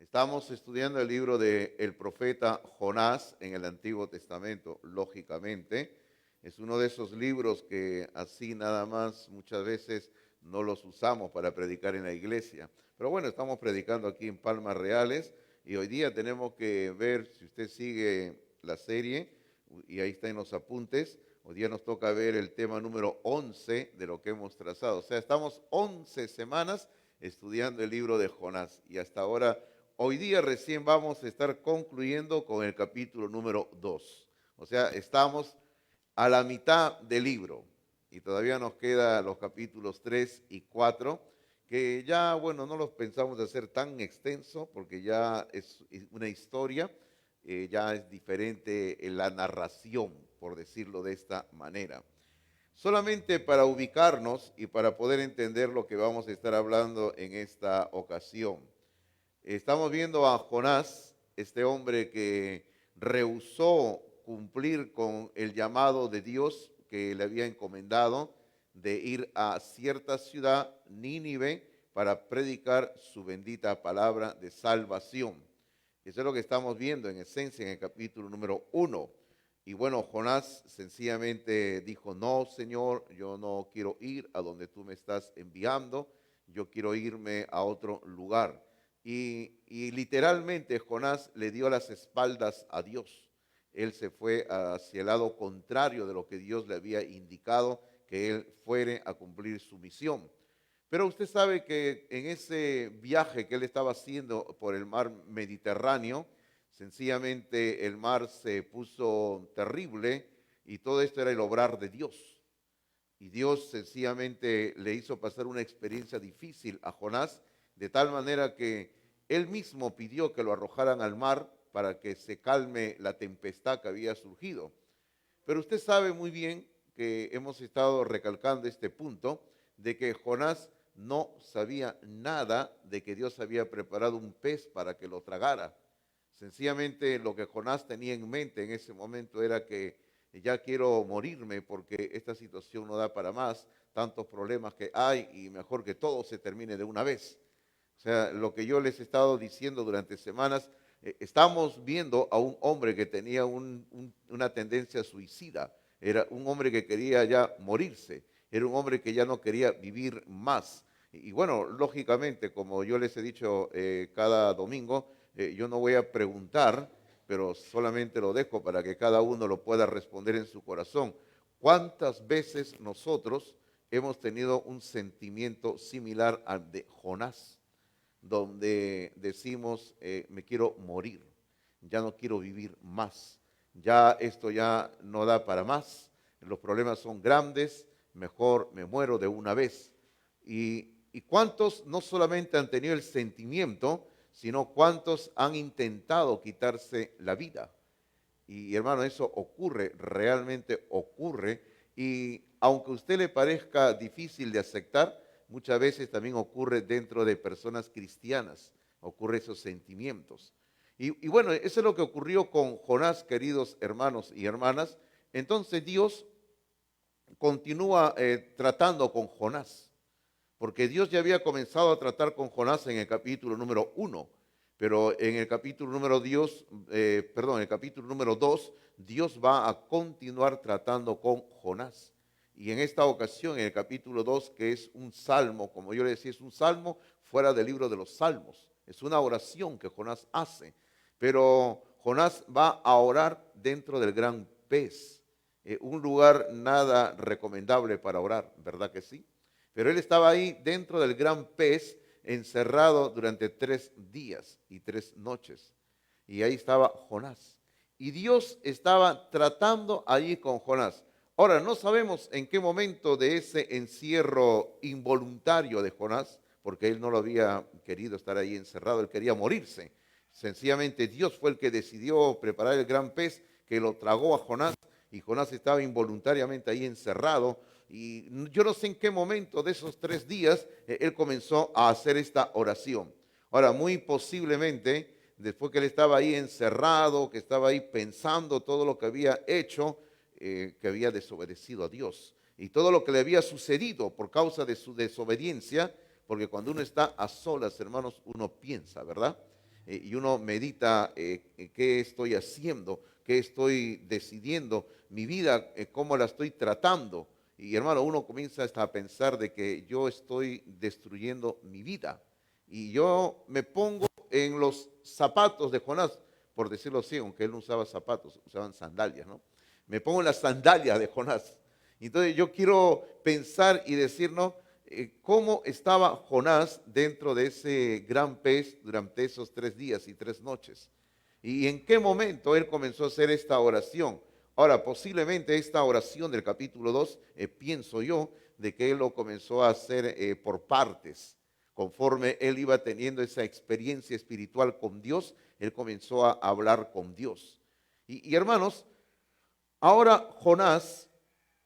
Estamos estudiando el libro del profeta Jonás en el Antiguo Testamento, lógicamente. Es uno de esos libros que así nada más muchas veces no los usamos para predicar en la iglesia. Pero bueno, estamos predicando aquí en Palmas Reales y hoy día tenemos que ver, si usted sigue la serie, y ahí está en los apuntes, hoy día nos toca ver el tema número 11 de lo que hemos trazado. O sea, estamos 11 semanas estudiando el libro de Jonás y hasta ahora. Hoy día recién vamos a estar concluyendo con el capítulo número 2. O sea, estamos a la mitad del libro y todavía nos quedan los capítulos 3 y 4, que ya, bueno, no los pensamos hacer tan extenso porque ya es una historia, ya es diferente en la narración, por decirlo de esta manera. Solamente para ubicarnos y para poder entender lo que vamos a estar hablando en esta ocasión. Estamos viendo a Jonás, este hombre que rehusó cumplir con el llamado de Dios que le había encomendado de ir a cierta ciudad, Nínive, para predicar su bendita palabra de salvación. Eso es lo que estamos viendo en esencia en el capítulo número 1. Y bueno, Jonás sencillamente dijo, no, Señor, yo no quiero ir a donde tú me estás enviando, yo quiero irme a otro lugar. Y literalmente Jonás le dio las espaldas a Dios. Él se fue hacia el lado contrario de lo que Dios le había indicado que él fuere a cumplir su misión. Pero usted sabe que en ese viaje que él estaba haciendo por el mar Mediterráneo, sencillamente el mar se puso terrible y todo esto era el obrar de Dios. Y Dios sencillamente le hizo pasar una experiencia difícil a Jonás, de tal manera que él mismo pidió que lo arrojaran al mar para que se calme la tempestad que había surgido. Pero usted sabe muy bien que hemos estado recalcando este punto de que Jonás no sabía nada de que Dios había preparado un pez para que lo tragara. Sencillamente lo que Jonás tenía en mente en ese momento era que ya quiero morirme porque esta situación no da para más, tantos problemas que hay y mejor que todo se termine de una vez. O sea, lo que yo les he estado diciendo durante semanas, estamos viendo a un hombre que tenía una tendencia suicida, era un hombre que quería ya morirse, era un hombre que ya no quería vivir más. Y bueno, lógicamente, como yo les he dicho cada domingo, yo no voy a preguntar, pero solamente lo dejo para que cada uno lo pueda responder en su corazón. ¿Cuántas veces nosotros hemos tenido un sentimiento similar al de Jonás, donde decimos, me quiero morir, ya no quiero vivir más, ya esto ya no da para más, los problemas son grandes, mejor me muero de una vez? Y cuántos no solamente han tenido el sentimiento, sino cuántos han intentado quitarse la vida. Y hermano, eso ocurre, realmente ocurre. Y aunque a usted le parezca difícil de aceptar, muchas veces también ocurre dentro de personas cristianas, ocurre esos sentimientos. Y bueno, eso es lo que ocurrió con Jonás, queridos hermanos y hermanas. Entonces Dios continúa tratando con Jonás, porque Dios ya había comenzado a tratar con Jonás en el capítulo número 1, pero en el capítulo número en el capítulo número 2, Dios va a continuar tratando con Jonás. Y en esta ocasión, en el capítulo 2, que es un salmo, como yo le decía, es un salmo fuera del libro de los salmos. Es una oración que Jonás hace. Pero Jonás va a orar dentro del gran pez. Un lugar nada recomendable para orar, ¿verdad que sí? Pero él estaba ahí dentro del gran pez, encerrado durante 3 días y 3 noches. Y ahí estaba Jonás. Y Dios estaba tratando allí con Jonás. Ahora, no sabemos en qué momento de ese encierro involuntario de Jonás, porque él no lo había querido estar ahí encerrado, él quería morirse. Sencillamente Dios fue el que decidió preparar el gran pez que lo tragó a Jonás, y Jonás estaba involuntariamente ahí encerrado. Y yo no sé en qué momento de esos 3 días él comenzó a hacer esta oración. Ahora, muy posiblemente, después que él estaba ahí encerrado, que estaba ahí pensando todo lo que había hecho, que había desobedecido a Dios y todo lo que le había sucedido por causa de su desobediencia, porque cuando uno está a solas, hermanos, uno piensa, ¿verdad? y uno medita qué estoy haciendo, qué estoy decidiendo, mi vida, cómo la estoy tratando. Y hermano, uno comienza hasta a pensar de que yo estoy destruyendo mi vida. Y yo me pongo en los zapatos de Jonás, por decirlo así, aunque él no usaba zapatos, usaban sandalias, ¿no? Me pongo en las sandalias de Jonás. Entonces yo quiero pensar y decir, ¿no? ¿Cómo estaba Jonás dentro de ese gran pez durante esos 3 días y 3 noches? ¿Y en qué momento él comenzó a hacer esta oración? Ahora, posiblemente esta oración del capítulo 2, pienso yo, de que él lo comenzó a hacer por partes. Conforme él iba teniendo esa experiencia espiritual con Dios, él comenzó a hablar con Dios. Y hermanos, ahora Jonás,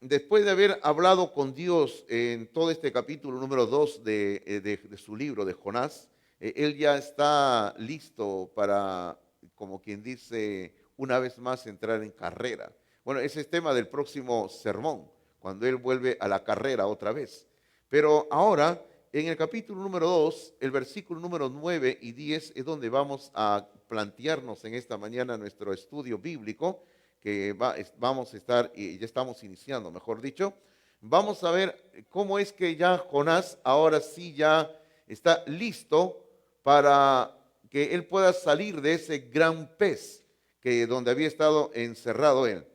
después de haber hablado con Dios en todo este capítulo número 2 de su libro de Jonás, él ya está listo para, como quien dice, una vez más entrar en carrera. Bueno, ese es tema del próximo sermón, cuando él vuelve a la carrera otra vez. Pero ahora, en el capítulo número 2, el versículo número 9 y 10 es donde vamos a plantearnos en esta mañana nuestro estudio bíblico, que vamos a estar, y ya estamos iniciando, mejor dicho. Vamos a ver cómo es que ya Jonás ahora sí ya está listo para que él pueda salir de ese gran pez donde había estado encerrado él.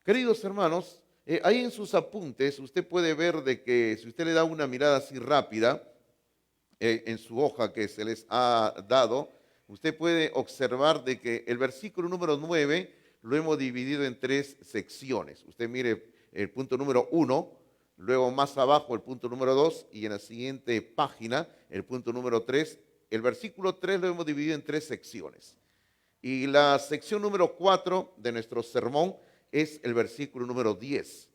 Queridos hermanos, ahí en sus apuntes usted puede ver de que si usted le da una mirada así rápida en su hoja que se les ha dado, usted puede observar de que el versículo número 9 lo hemos dividido en 3 secciones. Usted mire el punto número 1, luego más abajo el punto número 2 y en la siguiente página el punto número 3. El versículo 3 lo hemos dividido en 3 secciones. Y la sección número 4 de nuestro sermón es el versículo número 10.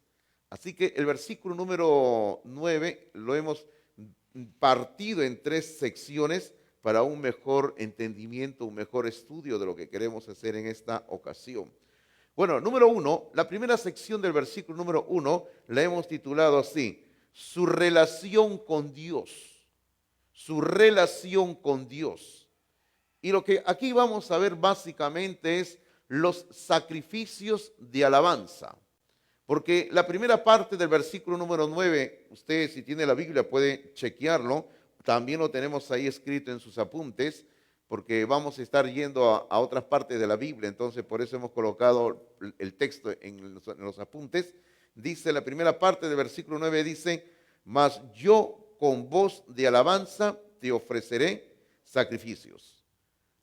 Así que el versículo número 9 lo hemos partido en 3 secciones para un mejor entendimiento, un mejor estudio de lo que queremos hacer en esta ocasión. Bueno, número 1, la primera sección del versículo número 1 la hemos titulado así: su relación con Dios. Su relación con Dios. Y lo que aquí vamos a ver básicamente es los sacrificios de alabanza. Porque la primera parte del versículo número 9, usted si tiene la Biblia puede chequearlo, también lo tenemos ahí escrito en sus apuntes, porque vamos a estar yendo a otras partes de la Biblia, entonces por eso hemos colocado el texto en los apuntes. Dice la primera parte del versículo 9, dice: mas yo con voz de alabanza te ofreceré sacrificios.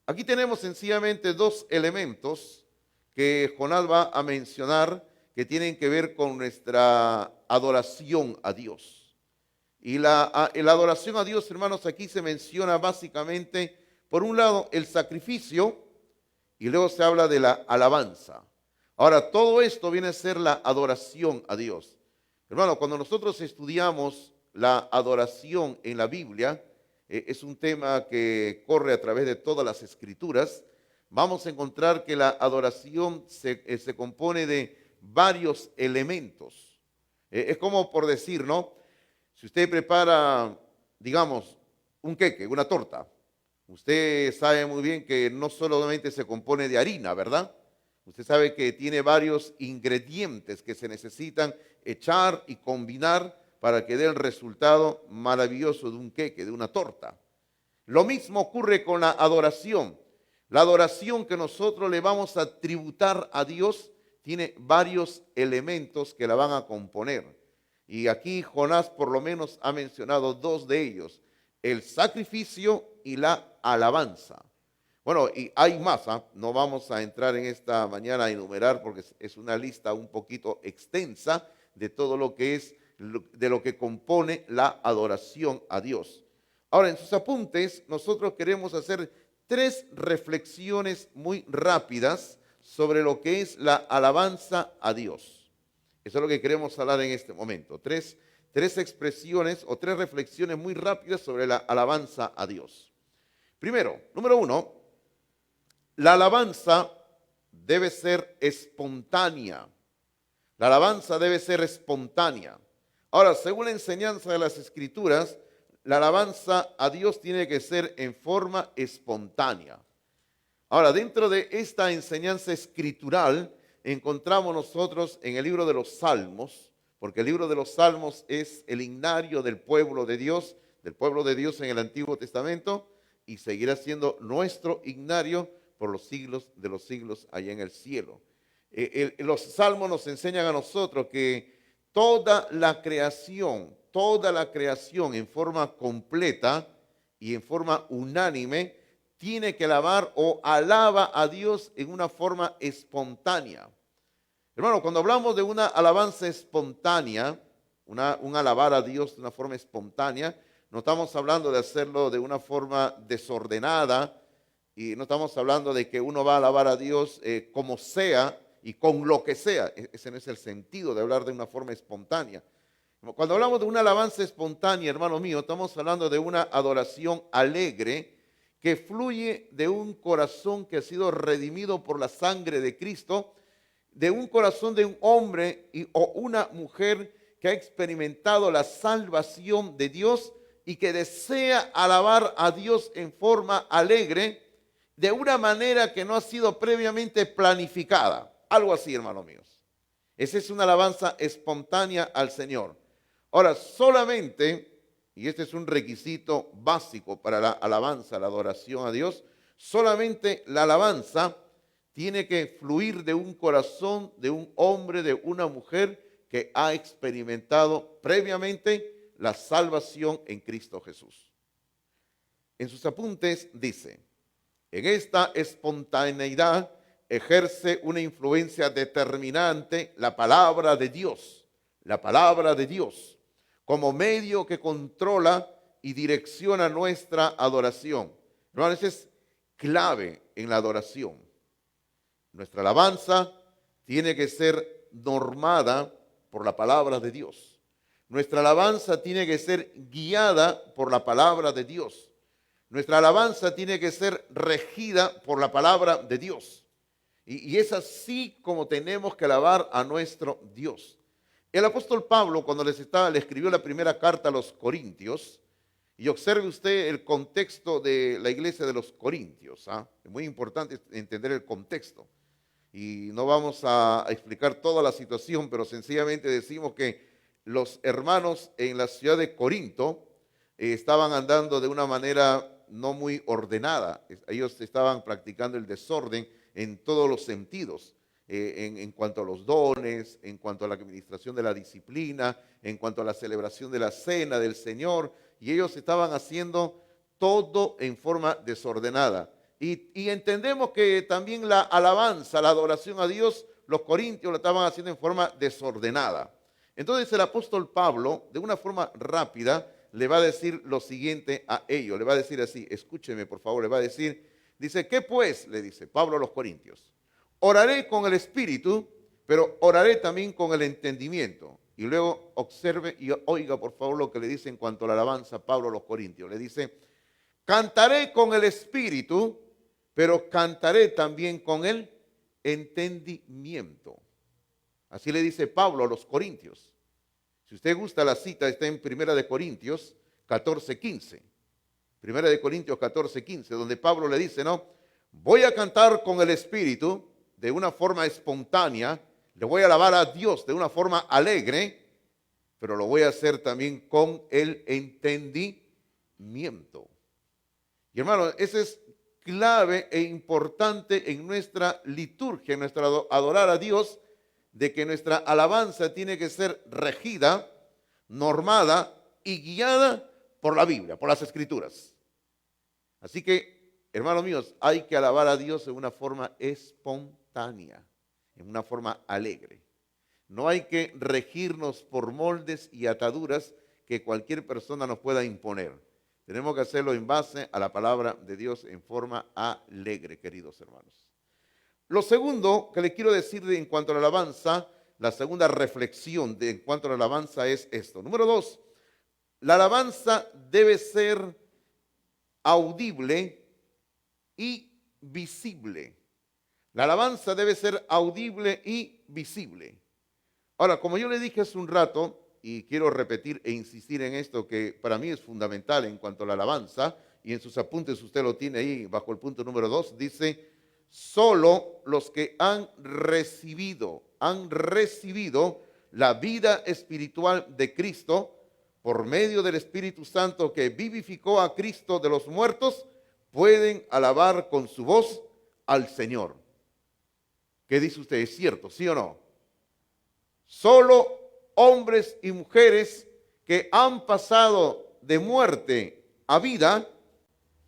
Aquí tenemos sencillamente 2 elementos que Jonás va a mencionar que tienen que ver con nuestra adoración a Dios. Y la adoración a Dios, hermanos, aquí se menciona básicamente, por un lado, el sacrificio y luego se habla de la alabanza. Ahora, todo esto viene a ser la adoración a Dios. Hermano, cuando nosotros estudiamos la adoración en la Biblia, es un tema que corre a través de todas las escrituras. Vamos a encontrar que la adoración se compone de varios elementos. Es como por decir, ¿no? Si usted prepara, digamos, un queque, una torta, usted sabe muy bien que no solamente se compone de harina, ¿verdad? Usted sabe que tiene varios ingredientes que se necesitan echar y combinar para que dé el resultado maravilloso de un queque, de una torta. Lo mismo ocurre con la adoración. La adoración que nosotros le vamos a tributar a Dios tiene varios elementos que la van a componer. Y aquí Jonás por lo menos ha mencionado 2 de ellos: el sacrificio y la alabanza. Bueno, y hay más, no vamos a entrar en esta mañana a enumerar porque es una lista un poquito extensa de todo lo que es, de lo que compone la adoración a Dios. Ahora, en sus apuntes, nosotros queremos hacer 3 reflexiones muy rápidas sobre lo que es la alabanza a Dios. Eso es lo que queremos hablar en este momento. Tres expresiones o 3 reflexiones muy rápidas sobre la alabanza a Dios. Primero, número 1, la alabanza debe ser espontánea. La alabanza debe ser espontánea. Ahora, según la enseñanza de las Escrituras, la alabanza a Dios tiene que ser en forma espontánea. Ahora, dentro de esta enseñanza escritural, encontramos nosotros en el libro de los Salmos, porque el libro de los Salmos es el himnario del pueblo de Dios en el Antiguo Testamento, y seguirá siendo nuestro himnario por los siglos de los siglos allá en el cielo. Los Salmos nos enseñan a nosotros que toda la creación en forma completa y en forma unánime, tiene que alabar o alaba a Dios en una forma espontánea. Hermano, cuando hablamos de una alabanza espontánea, un alabar a Dios de una forma espontánea, no estamos hablando de hacerlo de una forma desordenada, y no estamos hablando de que uno va a alabar a Dios como sea y con lo que sea. Ese no es el sentido de hablar de una forma espontánea. Cuando hablamos de una alabanza espontánea, hermano mío, estamos hablando de una adoración alegre que fluye de un corazón que ha sido redimido por la sangre de Cristo, de un corazón de un hombre o una mujer que ha experimentado la salvación de Dios y que desea alabar a Dios en forma alegre, de una manera que no ha sido previamente planificada. Algo así, hermanos míos. Esa es una alabanza espontánea al Señor. Ahora, solamente, y este es un requisito básico para la alabanza, la adoración a Dios, solamente la alabanza tiene que fluir de un corazón, de un hombre, de una mujer que ha experimentado previamente la salvación en Cristo Jesús. En sus apuntes dice: en esta espontaneidad ejerce una influencia determinante la palabra de Dios, como medio que controla y direcciona nuestra adoración. Hermanos, eso es clave en la adoración. Nuestra alabanza tiene que ser normada por la palabra de Dios. Nuestra alabanza tiene que ser guiada por la palabra de Dios. Nuestra alabanza tiene que ser regida por la palabra de Dios. Y es así como tenemos que alabar a nuestro Dios. El apóstol Pablo, cuando le escribió la primera carta a los Corintios, y observe usted el contexto de la iglesia de los Corintios, es muy importante entender el contexto. Y no vamos a explicar toda la situación, pero sencillamente decimos que los hermanos en la ciudad de Corinto estaban andando de una manera no muy ordenada. Ellos estaban practicando el desorden en todos los sentidos. En cuanto a los dones, en cuanto a la administración de la disciplina, en cuanto a la celebración de la cena del Señor, y ellos estaban haciendo todo en forma desordenada. Y entendemos que también la alabanza, la adoración a Dios, los corintios lo estaban haciendo en forma desordenada. Entonces el apóstol Pablo, de una forma rápida, le va a decir lo siguiente a ellos. Le va a decir así: escúcheme por favor, le va a decir, dice, ¿qué pues? Le dice Pablo a los corintios. Oraré con el espíritu, pero oraré también con el entendimiento. Y luego observe y oiga por favor lo que le dice en cuanto a la alabanza Pablo a los corintios. Le dice: cantaré con el espíritu, pero cantaré también con el entendimiento. Así le dice Pablo a los corintios. Si usted gusta, la cita está en 1 Corintios 14:15. 1 Corintios 14:15, donde Pablo le dice, no, voy a cantar con el espíritu de una forma espontánea, le voy a alabar a Dios de una forma alegre, pero lo voy a hacer también con el entendimiento. Y hermano, ese es clave e importante en nuestra liturgia, en nuestra adorar a Dios, de que nuestra alabanza tiene que ser regida, normada y guiada por la Biblia, por las Escrituras. Así que, hermanos míos, hay que alabar a Dios en una forma espontánea, en una forma alegre. No hay que regirnos por moldes y ataduras que cualquier persona nos pueda imponer. Tenemos que hacerlo en base a la palabra de Dios en forma alegre, queridos hermanos. Lo segundo que le quiero decir en cuanto a la alabanza, la segunda reflexión en cuanto a la alabanza es esto. Número 2, la alabanza debe ser audible y visible. La alabanza debe ser audible y visible. Ahora, como yo le dije hace un rato, y quiero repetir e insistir en esto que para mí es fundamental en cuanto a la alabanza, y en sus apuntes usted lo tiene ahí bajo el punto número 2, dice: solo los que han recibido la vida espiritual de Cristo por medio del Espíritu Santo que vivificó a Cristo de los muertos, pueden alabar con su voz al Señor. ¿Qué dice usted? ¿Es cierto, sí o no? Solo hombres y mujeres que han pasado de muerte a vida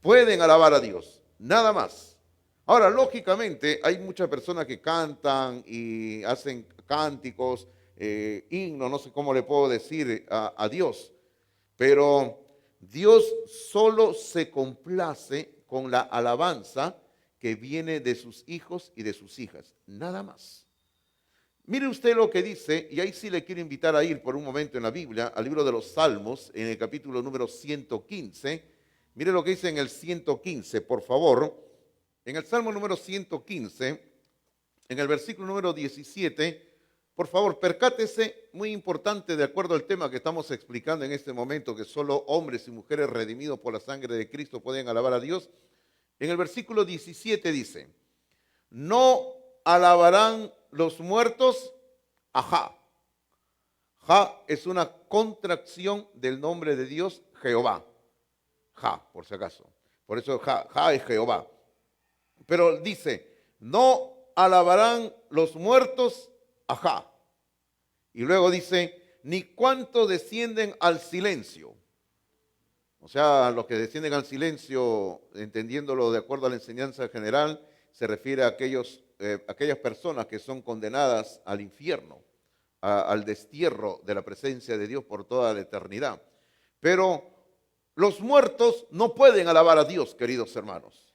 pueden alabar a Dios, nada más. Ahora, lógicamente, hay muchas personas que cantan y hacen cánticos, himnos, no sé cómo le puedo decir a Dios, pero Dios solo se complace con la alabanza que viene de sus hijos y de sus hijas, nada más. Mire usted lo que dice, y ahí sí le quiero invitar a ir por un momento en la Biblia, al libro de los Salmos, en el capítulo número 115. Mire lo que dice en el 115, por favor. En el Salmo número 115, en el versículo número 17, por favor, percátese, muy importante de acuerdo al tema que estamos explicando en este momento, que solo hombres y mujeres redimidos por la sangre de Cristo pueden alabar a Dios. En el versículo 17 dice, no alabarán los muertos a Jah. Jah es una contracción del nombre de Dios, Jehová. Jah, por si acaso. Por eso Jah es Jehová. Pero dice, no alabarán los muertos a Jah. Y luego dice, ni cuánto descienden al silencio. O sea, los que descienden al silencio, entendiéndolo de acuerdo a la enseñanza general, se refiere a aquellas personas que son condenadas al infierno, al destierro de la presencia de Dios por toda la eternidad. Pero los muertos no pueden alabar a Dios, queridos hermanos.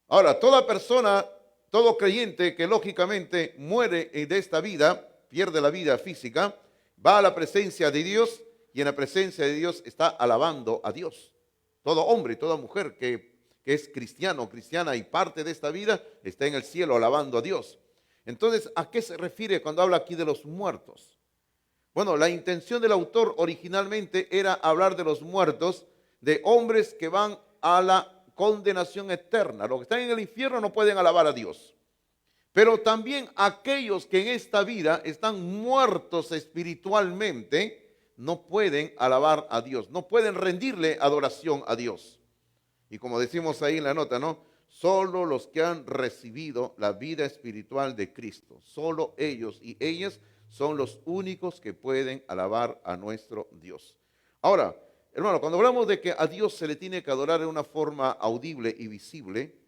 Ahora, toda persona, todo creyente que lógicamente muere de esta vida, pierde la vida física, va a la presencia de Dios y en la presencia de Dios está alabando a Dios. Todo hombre y toda mujer que es cristiano o cristiana y parte de esta vida está en el cielo alabando a Dios. Entonces, ¿a qué se refiere cuando habla aquí de los muertos? Bueno, la intención del autor originalmente era hablar de los muertos, de hombres que van a la condenación eterna. Los que están en el infierno no pueden alabar a Dios. Pero también aquellos que en esta vida están muertos espiritualmente no pueden alabar a Dios, no pueden rendirle adoración a Dios. Y como decimos ahí en la nota, ¿no? Solo los que han recibido la vida espiritual de Cristo, solo ellos y ellas son los únicos que pueden alabar a nuestro Dios. Ahora, hermano, cuando hablamos de que a Dios se le tiene que adorar de una forma audible y visible,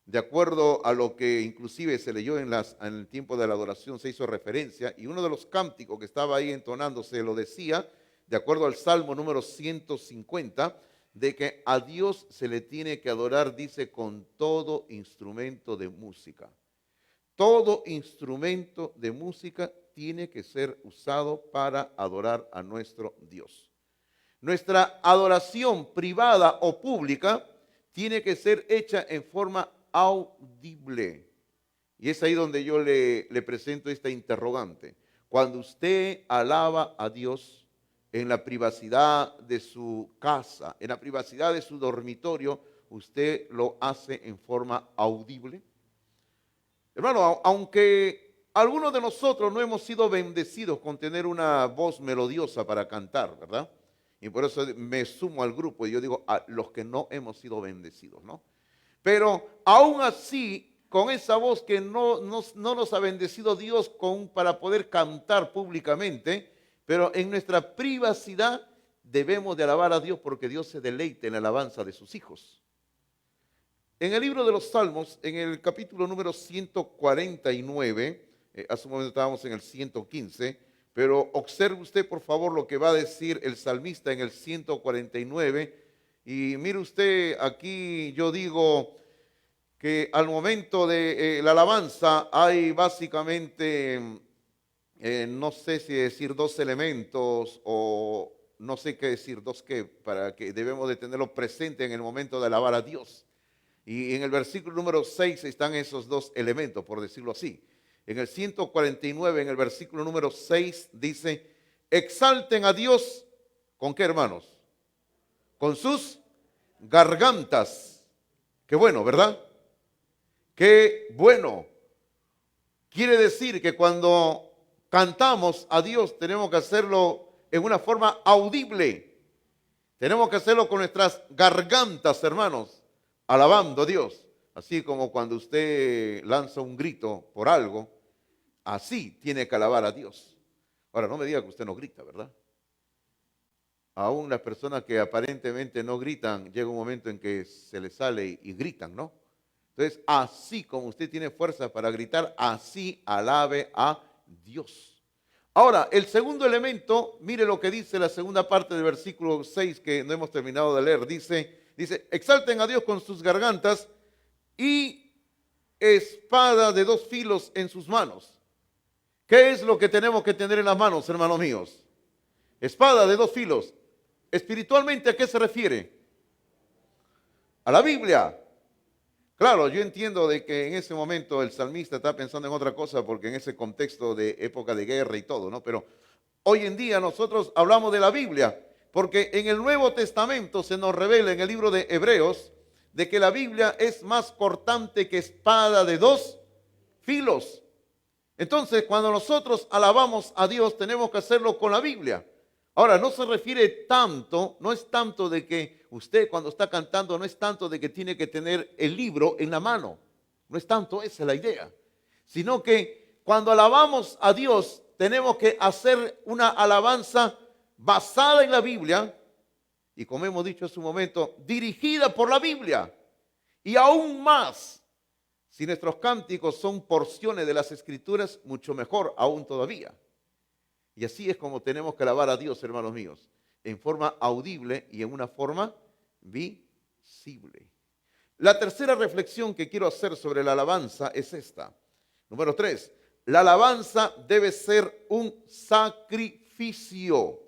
de acuerdo a lo que inclusive se leyó en el tiempo de la adoración, se hizo referencia, y uno de los cánticos que estaba ahí entonándose lo decía, de acuerdo al Salmo número 150, de que a Dios se le tiene que adorar, dice, con todo instrumento de música. Todo instrumento de música tiene que ser usado para adorar a nuestro Dios. Nuestra adoración privada o pública tiene que ser hecha en forma audible. Y es ahí donde yo le presento esta interrogante. Cuando usted alaba a Dios en la privacidad de su casa, en la privacidad de su dormitorio, ¿usted lo hace en forma audible? Hermano, aunque algunos de nosotros no hemos sido bendecidos con tener una voz melodiosa para cantar, ¿verdad? Y por eso me sumo al grupo y yo digo a los que no hemos sido bendecidos, ¿no? Pero aún así, con esa voz que no nos ha bendecido Dios para poder cantar públicamente, pero en nuestra privacidad debemos de alabar a Dios porque Dios se deleita en la alabanza de sus hijos. En el libro de los Salmos, en el capítulo número 149, hace un momento estábamos en el 115, pero observe usted por favor lo que va a decir el salmista en el 149, y mire usted, aquí yo digo que al momento de la alabanza hay básicamente, no sé si decir dos elementos o no sé qué decir, dos qué, para que debemos de tenerlo presente en el momento de alabar a Dios. Y en el versículo número 6 están esos dos elementos, por decirlo así. En el 149, en el versículo número 6 dice, exalten a Dios, ¿con qué, hermanos? Con sus gargantas. Qué bueno, ¿verdad? Qué bueno. Quiere decir que cuando cantamos a Dios tenemos que hacerlo en una forma audible. Tenemos que hacerlo con nuestras gargantas, hermanos, alabando a Dios. Así como cuando usted lanza un grito por algo, así tiene que alabar a Dios. Ahora, no me diga que usted no grita, ¿verdad? Aún las personas que aparentemente no gritan, llega un momento en que se les sale y gritan, ¿no? Entonces, así como usted tiene fuerza para gritar, así alabe a Dios. Ahora, el segundo elemento, mire lo que dice la segunda parte del versículo 6 que no hemos terminado de leer. Dice, exalten a Dios con sus gargantas y espada de dos filos en sus manos. ¿Qué es lo que tenemos que tener en las manos, hermanos míos? Espada de dos filos. Espiritualmente, ¿a qué se refiere? A la Biblia. Claro, yo entiendo de que en ese momento el salmista está pensando en otra cosa porque en ese contexto de época de guerra y todo, ¿no? Pero hoy en día nosotros hablamos de la Biblia porque en el Nuevo Testamento se nos revela en el libro de Hebreos de que la Biblia es más cortante que espada de dos filos. Entonces, cuando nosotros alabamos a Dios, tenemos que hacerlo con la Biblia. Ahora, no se refiere tanto, no es tanto de que usted cuando está cantando, no es tanto de que tiene que tener el libro en la mano. No es tanto esa la idea. Sino que cuando alabamos a Dios, tenemos que hacer una alabanza basada en la Biblia y, como hemos dicho hace un momento, dirigida por la Biblia. Y aún más, si nuestros cánticos son porciones de las Escrituras, mucho mejor aún todavía. Y así es como tenemos que alabar a Dios, hermanos míos, en forma audible y en una forma visible. La tercera reflexión que quiero hacer sobre la alabanza es esta. Número 3, la alabanza debe ser un sacrificio.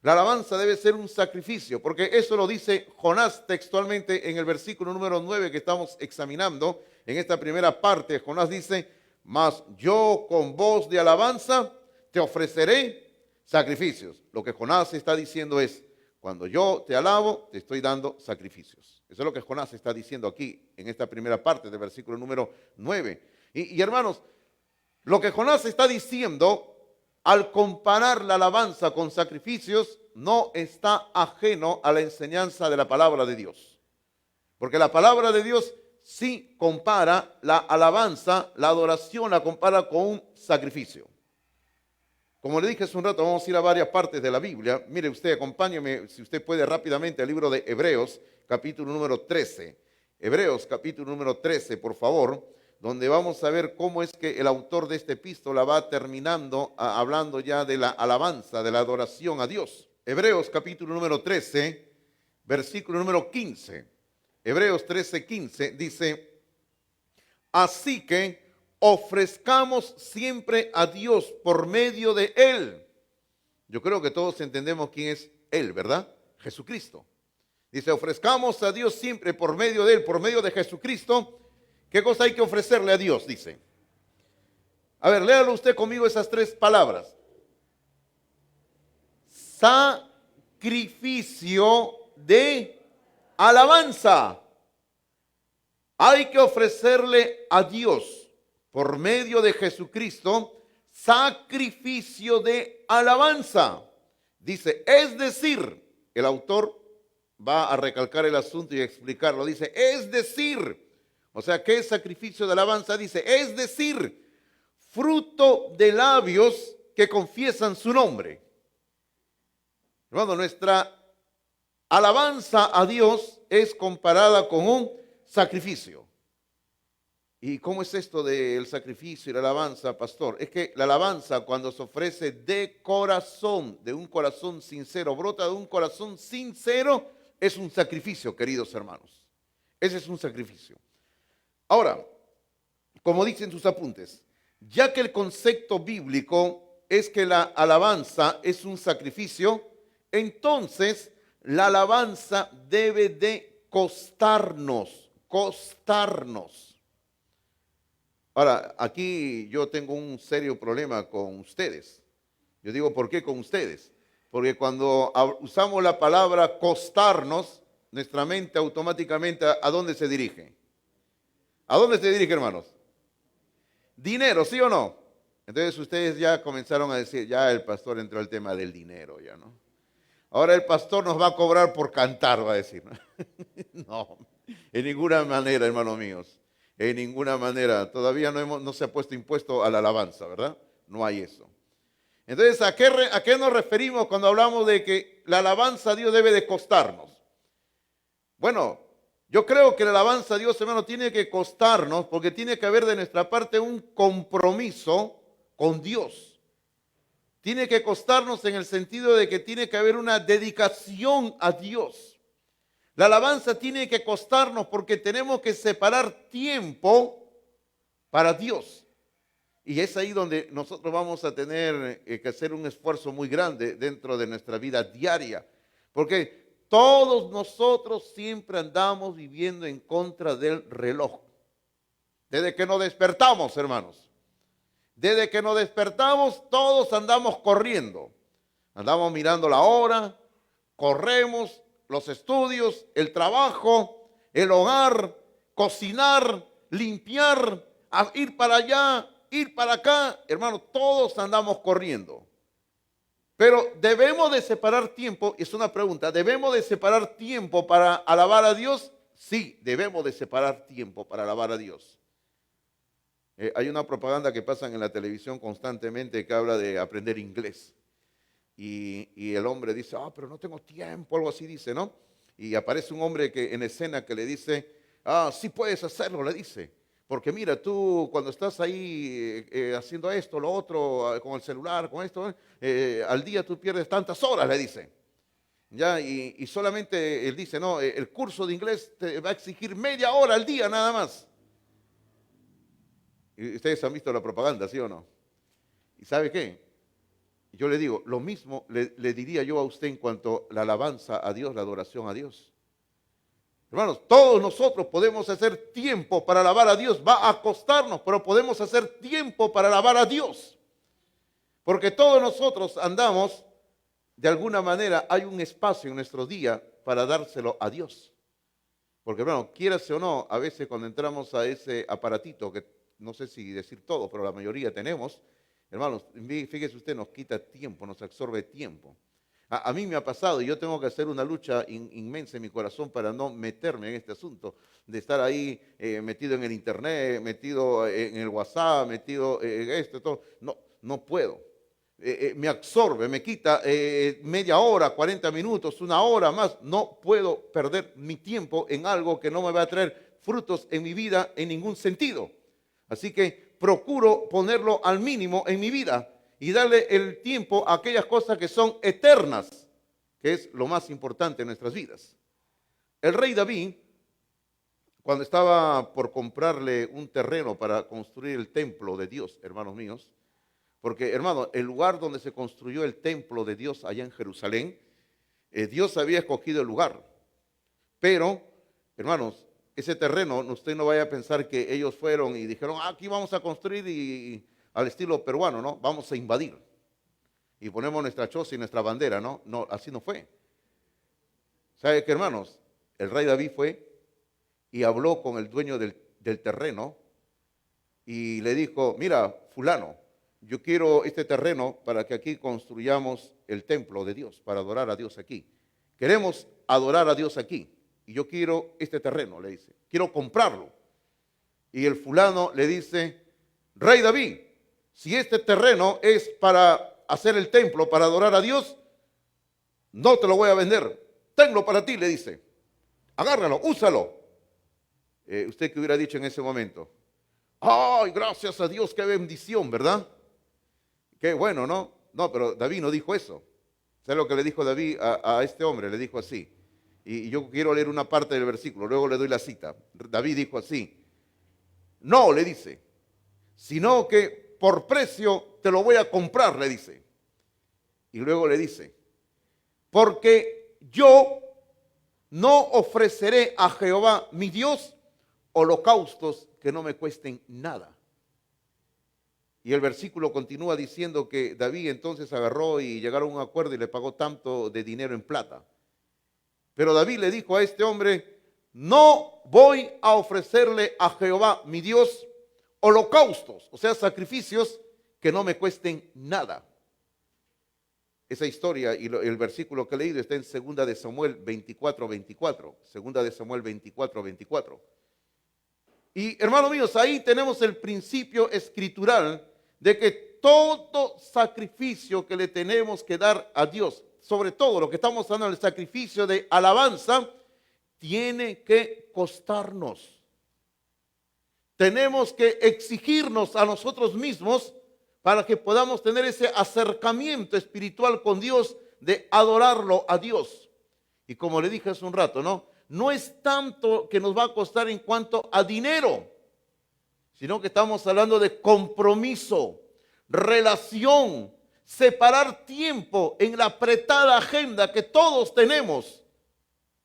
La alabanza debe ser un sacrificio, porque eso lo dice Jonás textualmente en el versículo número 9 que estamos examinando. En esta primera parte, Jonás dice, mas yo con voz de alabanza te ofreceré sacrificios. Lo que Jonás está diciendo es, cuando yo te alabo, te estoy dando sacrificios. Eso es lo que Jonás está diciendo aquí, en esta primera parte del versículo número 9. Y hermanos, lo que Jonás está diciendo, al comparar la alabanza con sacrificios, no está ajeno a la enseñanza de la palabra de Dios. Porque la palabra de Dios sí compara la alabanza, la adoración, la compara con un sacrificio. Como le dije hace un rato, vamos a ir a varias partes de la Biblia. Mire usted, acompáñeme, si usted puede, rápidamente al libro de Hebreos, capítulo número 13. Hebreos, capítulo número 13, por favor, donde vamos a ver cómo es que el autor de esta epístola va terminando hablando ya de la alabanza, de la adoración a Dios. Hebreos, capítulo número 13, versículo número 15. Hebreos 13, 15 dice, así que ofrezcamos siempre a Dios por medio de Él. Yo creo que todos entendemos quién es Él, ¿verdad? Jesucristo. Dice, ofrezcamos a Dios siempre por medio de Él, por medio de Jesucristo. ¿Qué cosa hay que ofrecerle a Dios? Dice. A ver, léalo usted conmigo esas tres palabras. Sacrificio de alabanza. Hay que ofrecerle a Dios por medio de Jesucristo, sacrificio de alabanza. Dice, es decir, el autor va a recalcar el asunto y a explicarlo. Dice, es decir, o sea, ¿qué es sacrificio de alabanza? Dice, es decir, fruto de labios que confiesan su nombre. Hermano, nuestra alabanza a Dios es comparada con un sacrificio. ¿Y cómo es esto del sacrificio y la alabanza, pastor? Es que la alabanza, cuando se ofrece de corazón, de un corazón sincero, brota de un corazón sincero, es un sacrificio, queridos hermanos. Ese es un sacrificio. Ahora, como dicen sus apuntes, ya que el concepto bíblico es que la alabanza es un sacrificio, entonces la alabanza debe de costarnos. Ahora, aquí yo tengo un serio problema con ustedes. Yo digo, ¿por qué con ustedes? Porque cuando usamos la palabra costarnos, nuestra mente automáticamente, ¿a dónde se dirige? ¿A dónde se dirige, hermanos? Dinero, ¿sí o no? Entonces ustedes ya comenzaron a decir, ya el pastor entró al tema del dinero, ya, ¿no? Ahora el pastor nos va a cobrar por cantar, va a decir, ¿no? No, en ninguna manera, hermanos míos. En ninguna manera. Todavía no se ha puesto impuesto a la alabanza, ¿verdad? No hay eso. Entonces, ¿a qué nos referimos cuando hablamos de que la alabanza a Dios debe de costarnos? Bueno, yo creo que la alabanza a Dios, hermano, tiene que costarnos porque tiene que haber de nuestra parte un compromiso con Dios. Tiene que costarnos en el sentido de que tiene que haber una dedicación a Dios. La alabanza tiene que costarnos porque tenemos que separar tiempo para Dios. Y es ahí donde nosotros vamos a tener que hacer un esfuerzo muy grande dentro de nuestra vida diaria. Porque todos nosotros siempre andamos viviendo en contra del reloj. Desde que nos despertamos, hermanos. Desde que nos despertamos, todos andamos corriendo. Andamos mirando la hora, corremos, los estudios, el trabajo, el hogar, cocinar, limpiar, ir para allá, ir para acá. Hermano, todos andamos corriendo. Pero debemos de separar tiempo, es una pregunta, ¿debemos de separar tiempo para alabar a Dios? Sí, debemos de separar tiempo para alabar a Dios. Hay una propaganda que pasa en la televisión constantemente que habla de aprender inglés. Y el hombre dice, pero no tengo tiempo, algo así dice, ¿no? Y aparece un hombre en escena que le dice, sí puedes hacerlo, le dice. Porque mira, tú cuando estás ahí haciendo esto, lo otro, con el celular, con esto, al día tú pierdes tantas horas, le dice. Ya, y solamente él dice, no, el curso de inglés te va a exigir media hora al día nada más. Y ustedes han visto la propaganda, ¿sí o no? ¿Y sabe qué? Yo le digo, lo mismo le diría yo a usted en cuanto a la alabanza a Dios, la adoración a Dios. Hermanos, todos nosotros podemos hacer tiempo para alabar a Dios, va a costarnos, pero podemos hacer tiempo para alabar a Dios. Porque todos nosotros andamos, de alguna manera, hay un espacio en nuestro día para dárselo a Dios. Porque, hermano, quieras o no, a veces cuando entramos a ese aparatito, que no sé si decir todo, pero la mayoría tenemos, hermanos, fíjese usted, nos quita tiempo, nos absorbe tiempo. A mí me ha pasado y yo tengo que hacer una lucha inmensa en mi corazón para no meterme en este asunto, de estar ahí metido en el internet, metido en el WhatsApp, metido en esto, todo. No, no puedo. Me absorbe, me quita media hora, 40 minutos, una hora más. No puedo perder mi tiempo en algo que no me va a traer frutos en mi vida en ningún sentido. Así que procuro ponerlo al mínimo en mi vida y darle el tiempo a aquellas cosas que son eternas, que es lo más importante en nuestras vidas. El rey David, cuando estaba por comprarle un terreno para construir el templo de Dios, hermanos míos, porque, hermano, el lugar donde se construyó el templo de Dios allá en Jerusalén, Dios había escogido el lugar. Pero, hermanos, ese terreno, usted no vaya a pensar que ellos fueron y dijeron, aquí vamos a construir y al estilo peruano, ¿no? Vamos a invadir. Y ponemos nuestra choza y nuestra bandera, ¿no? No, así no fue. ¿Sabe qué, hermanos? El rey David fue y habló con el dueño del terreno y le dijo, mira, fulano, yo quiero este terreno para que aquí construyamos el templo de Dios, para adorar a Dios aquí. Queremos adorar a Dios aquí. Y yo quiero este terreno, le dice. Quiero comprarlo. Y el fulano le dice, rey David, si este terreno es para hacer el templo, para adorar a Dios, no te lo voy a vender. Tenlo para ti, le dice. Agárralo, úsalo. ¿Usted qué hubiera dicho en ese momento? ¡Ay, gracias a Dios, qué bendición!, ¿verdad? Qué bueno, ¿no? No, pero David no dijo eso. ¿Sabe lo que le dijo David a este hombre? Le dijo así. Y yo quiero leer una parte del versículo, luego le doy la cita. David dijo así. No, le dice, sino que por precio te lo voy a comprar, le dice. Y luego le dice, porque yo no ofreceré a Jehová mi Dios holocaustos que no me cuesten nada. Y el versículo continúa diciendo que David entonces agarró y llegaron a un acuerdo y le pagó tanto de dinero en plata. Pero David le dijo a este hombre, no voy a ofrecerle a Jehová, mi Dios, holocaustos, o sea, sacrificios que no me cuesten nada. Esa historia y el versículo que he leído está en 2 de Samuel 24:24. 2 de Samuel 24:24. Y hermanos míos, ahí tenemos el principio escritural de que todo sacrificio que le tenemos que dar a Dios, sobre todo lo que estamos hablando del sacrificio de alabanza, tiene que costarnos. Tenemos que exigirnos a nosotros mismos para que podamos tener ese acercamiento espiritual con Dios, de adorarlo a Dios. Y como le dije hace un rato, no es tanto que nos va a costar en cuanto a dinero, sino que estamos hablando de compromiso, relación, separar tiempo en la apretada agenda que todos tenemos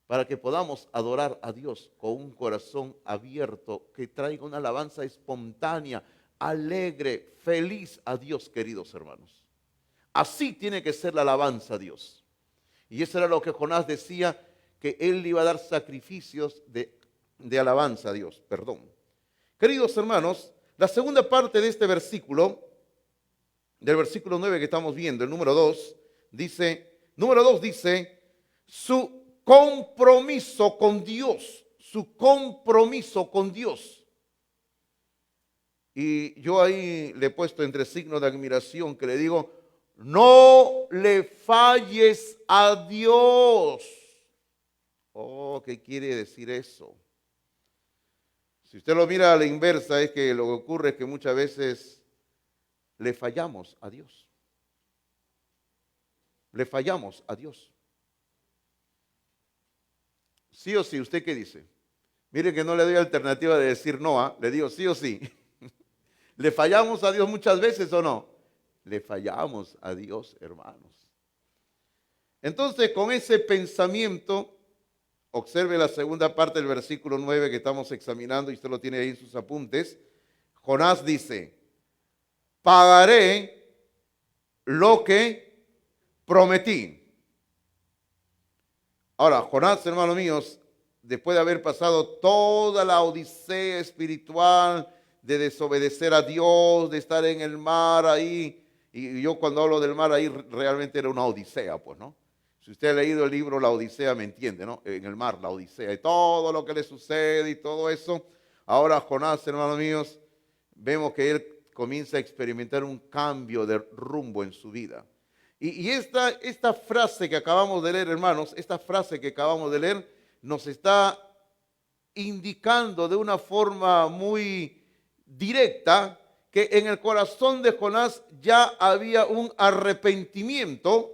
para que podamos adorar a Dios con un corazón abierto, que traiga una alabanza espontánea, alegre, feliz a Dios, queridos hermanos. Así tiene que ser la alabanza a Dios. Y eso era lo que Jonás decía, que él iba a dar sacrificios de alabanza a Dios. Queridos hermanos, la segunda parte de este versículo, del versículo 9 que estamos viendo, el número 2, dice, su compromiso con Dios, su compromiso con Dios. Y yo ahí le he puesto entre signos de admiración que le digo, no le falles a Dios. Oh, ¿qué quiere decir eso? Si usted lo mira a la inversa, es que lo que ocurre es que muchas veces le fallamos a Dios. Le fallamos a Dios. Sí o sí, ¿usted qué dice? Mire que no le doy alternativa de decir no, le digo sí o sí. ¿Le fallamos a Dios muchas veces o no? Le fallamos a Dios, hermanos. Entonces, con ese pensamiento, observe la segunda parte del versículo 9 que estamos examinando, y usted lo tiene ahí en sus apuntes. Jonás dice, pagaré lo que prometí. Ahora, Jonás, hermanos míos, después de haber pasado toda la odisea espiritual, de desobedecer a Dios, de estar en el mar ahí, y yo cuando hablo del mar ahí realmente era una odisea, pues, ¿no? Si usted ha leído el libro La Odisea, me entiende, ¿no? En el mar, la odisea, y todo lo que le sucede y todo eso. Ahora Jonás, hermanos míos, vemos que él comienza a experimentar un cambio de rumbo en su vida. Y esta frase que acabamos de leer, hermanos, esta frase que acabamos de leer, nos está indicando de una forma muy directa que en el corazón de Jonás ya había un arrepentimiento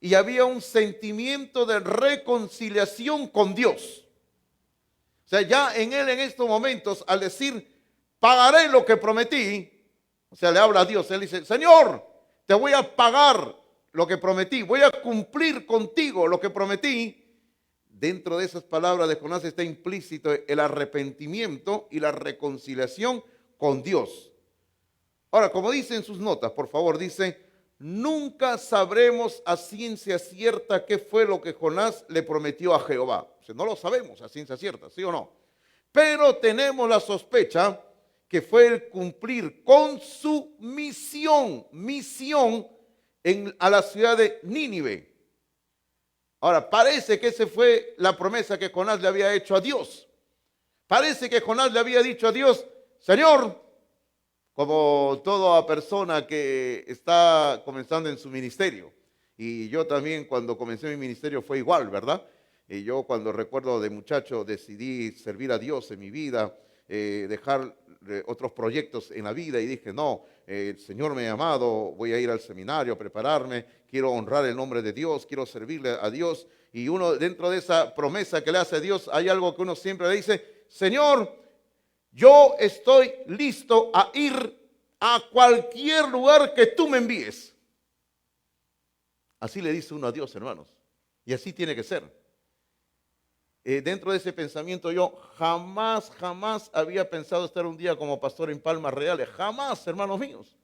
y había un sentimiento de reconciliación con Dios. O sea, ya en él en estos momentos, al decir, pagaré lo que prometí, o sea, le habla a Dios, él dice, Señor, te voy a pagar lo que prometí, voy a cumplir contigo lo que prometí. Dentro de esas palabras de Jonás está implícito el arrepentimiento y la reconciliación con Dios. Ahora, como dice en sus notas, por favor, dice, nunca sabremos a ciencia cierta qué fue lo que Jonás le prometió a Jehová. O sea, no lo sabemos a ciencia cierta, ¿sí o no? Pero tenemos la sospecha que fue el cumplir con su misión a la ciudad de Nínive. Ahora, parece que esa fue la promesa que Jonás le había hecho a Dios. Parece que Jonás le había dicho a Dios, Señor, como toda persona que está comenzando en su ministerio. Y yo también cuando comencé mi ministerio fue igual, ¿verdad? Y yo cuando recuerdo de muchacho decidí servir a Dios en mi vida, dejar otros proyectos en la vida y dije, no, el Señor me ha llamado, voy a ir al seminario a prepararme, quiero honrar el nombre de Dios, quiero servirle a Dios. Y uno dentro de esa promesa que le hace a Dios, hay algo que uno siempre le dice, Señor, yo estoy listo a ir a cualquier lugar que tú me envíes. Así le dice uno a Dios, hermanos. Y así tiene que ser. Dentro de ese pensamiento yo jamás había pensado estar un día como pastor en Palmas Reales. Jamás, hermanos míos.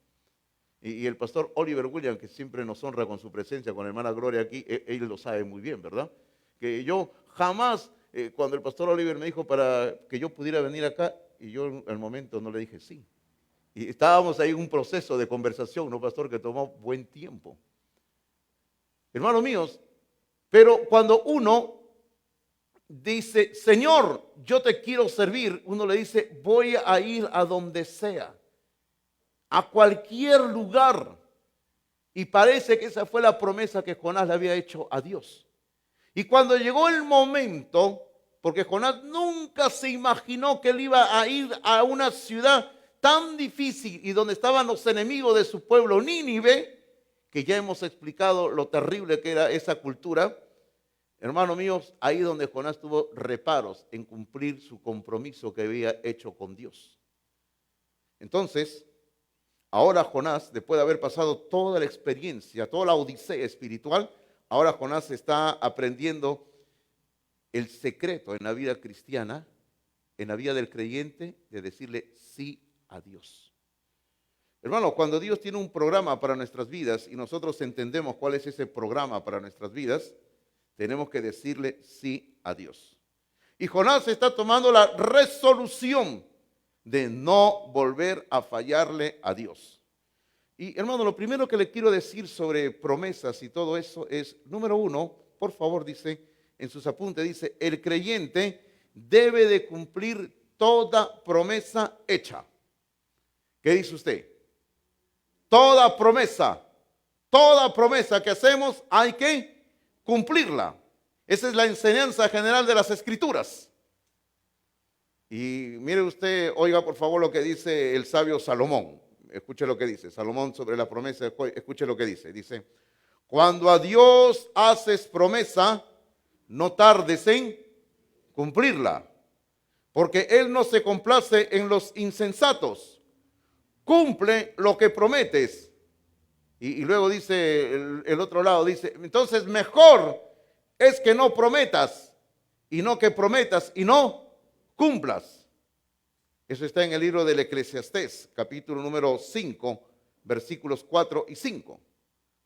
Y el pastor Oliver Williams, que siempre nos honra con su presencia, con la hermana Gloria aquí, él lo sabe muy bien, ¿verdad? Que yo jamás cuando el pastor Oliver me dijo para que yo pudiera venir acá, y yo al momento no le dije sí. Y estábamos ahí en un proceso de conversación, ¿no, pastor? Que tomó buen tiempo. Hermanos míos, pero cuando uno dice, Señor, yo te quiero servir, uno le dice, voy a ir a donde sea, a cualquier lugar. Y parece que esa fue la promesa que Jonás le había hecho a Dios. Y cuando llegó el momento, porque Jonás nunca se imaginó que él iba a ir a una ciudad tan difícil y donde estaban los enemigos de su pueblo, Nínive, que ya hemos explicado lo terrible que era esa cultura. Hermanos míos, ahí donde Jonás tuvo reparos en cumplir su compromiso que había hecho con Dios. Entonces, ahora Jonás, después de haber pasado toda la experiencia, toda la odisea espiritual, ahora Jonás está aprendiendo el secreto en la vida cristiana, en la vida del creyente, de decirle sí a Dios. Hermano, cuando Dios tiene un programa para nuestras vidas y nosotros entendemos cuál es ese programa para nuestras vidas, tenemos que decirle sí a Dios. Y Jonás está tomando la resolución de no volver a fallarle a Dios. Y hermano, lo primero que le quiero decir sobre promesas y todo eso es, número uno, por favor, dice, en sus apuntes, dice, el creyente debe de cumplir toda promesa hecha. ¿Qué dice usted? Toda promesa que hacemos hay que cumplirla. Esa es la enseñanza general de las Escrituras. Y mire usted, oiga por favor lo que dice el sabio Salomón. Escuche lo que dice Salomón sobre la promesa. Escuche lo que dice. Dice, cuando a Dios haces promesa, no tardes en cumplirla, porque Él no se complace en los insensatos. Cumple lo que prometes. Y luego dice el otro lado, dice, entonces mejor es que no prometas y no que prometas y no cumplas. Eso está en el libro del Eclesiastés, capítulo número 5, versículos 4 y 5.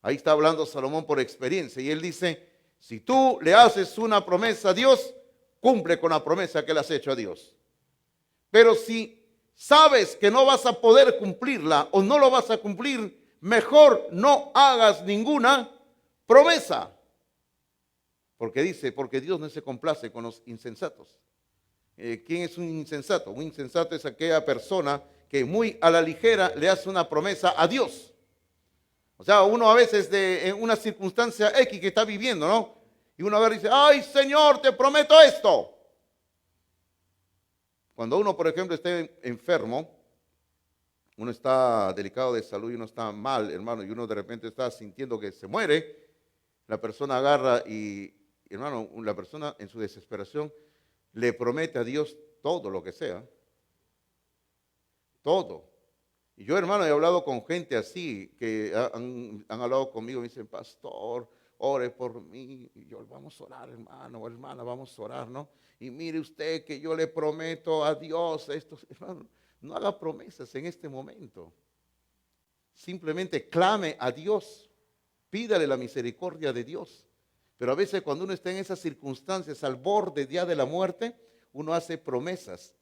Ahí está hablando Salomón por experiencia y él dice, si tú le haces una promesa a Dios, cumple con la promesa que le has hecho a Dios. Pero si sabes que no vas a poder cumplirla o no lo vas a cumplir, mejor no hagas ninguna promesa. Porque dice, porque Dios no se complace con los insensatos. ¿Quién es un insensato? Un insensato es aquella persona que muy a la ligera le hace una promesa a Dios. O sea, uno a veces en una circunstancia X que está viviendo, ¿no? Y uno a ver dice, ay Señor, te prometo esto. Cuando uno, por ejemplo, esté enfermo, uno está delicado de salud y uno está mal, hermano, y uno de repente está sintiendo que se muere, la persona agarra y, hermano, la persona en su desesperación le promete a Dios todo lo que sea. Todo. Y yo, hermano, he hablado con gente así, que han hablado conmigo y me dicen, pastor, ore por mí. Y yo, vamos a orar, hermano o hermana, vamos a orar, ¿no? Y mire usted que yo le prometo a Dios esto. Hermano, no haga promesas en este momento. Simplemente clame a Dios. Pídale la misericordia de Dios. Pero a veces cuando uno está en esas circunstancias, al borde ya de la muerte, uno hace promesas.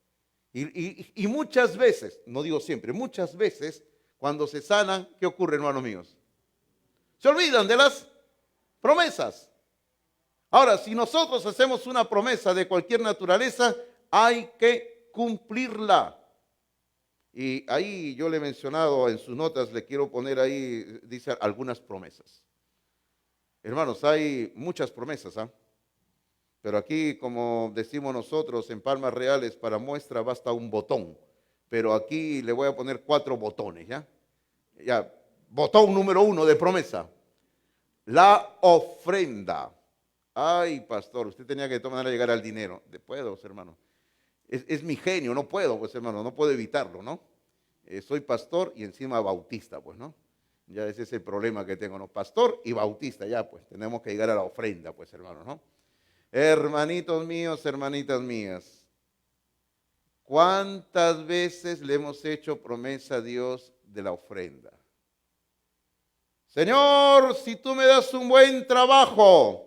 Y muchas veces, no digo siempre, muchas veces, cuando se sanan, ¿qué ocurre, hermanos míos? Se olvidan de las promesas. Ahora, si nosotros hacemos una promesa de cualquier naturaleza, hay que cumplirla. Y ahí yo le he mencionado en sus notas, le quiero poner ahí, dice algunas promesas. Hermanos, hay muchas promesas, ¿ah? Pero aquí, como decimos nosotros en Palmas Reales, para muestra basta un botón. Pero aquí le voy a poner 4 botones, ¿ya? Ya, botón número 1 de promesa. La ofrenda. Ay, pastor, usted tenía que de todas maneras llegar al dinero. Puedo, hermano. Es mi genio, no puedo, pues, hermano, no puedo evitarlo, ¿no? Soy pastor y encima bautista, pues, ¿no? Ya ese es el problema que tengo, ¿no? Pastor y bautista, ya, pues, tenemos que llegar a la ofrenda, pues, hermano, ¿no? Hermanitos míos, hermanitas mías, ¿cuántas veces le hemos hecho promesa a Dios de la ofrenda? Señor, si tú me das un buen trabajo,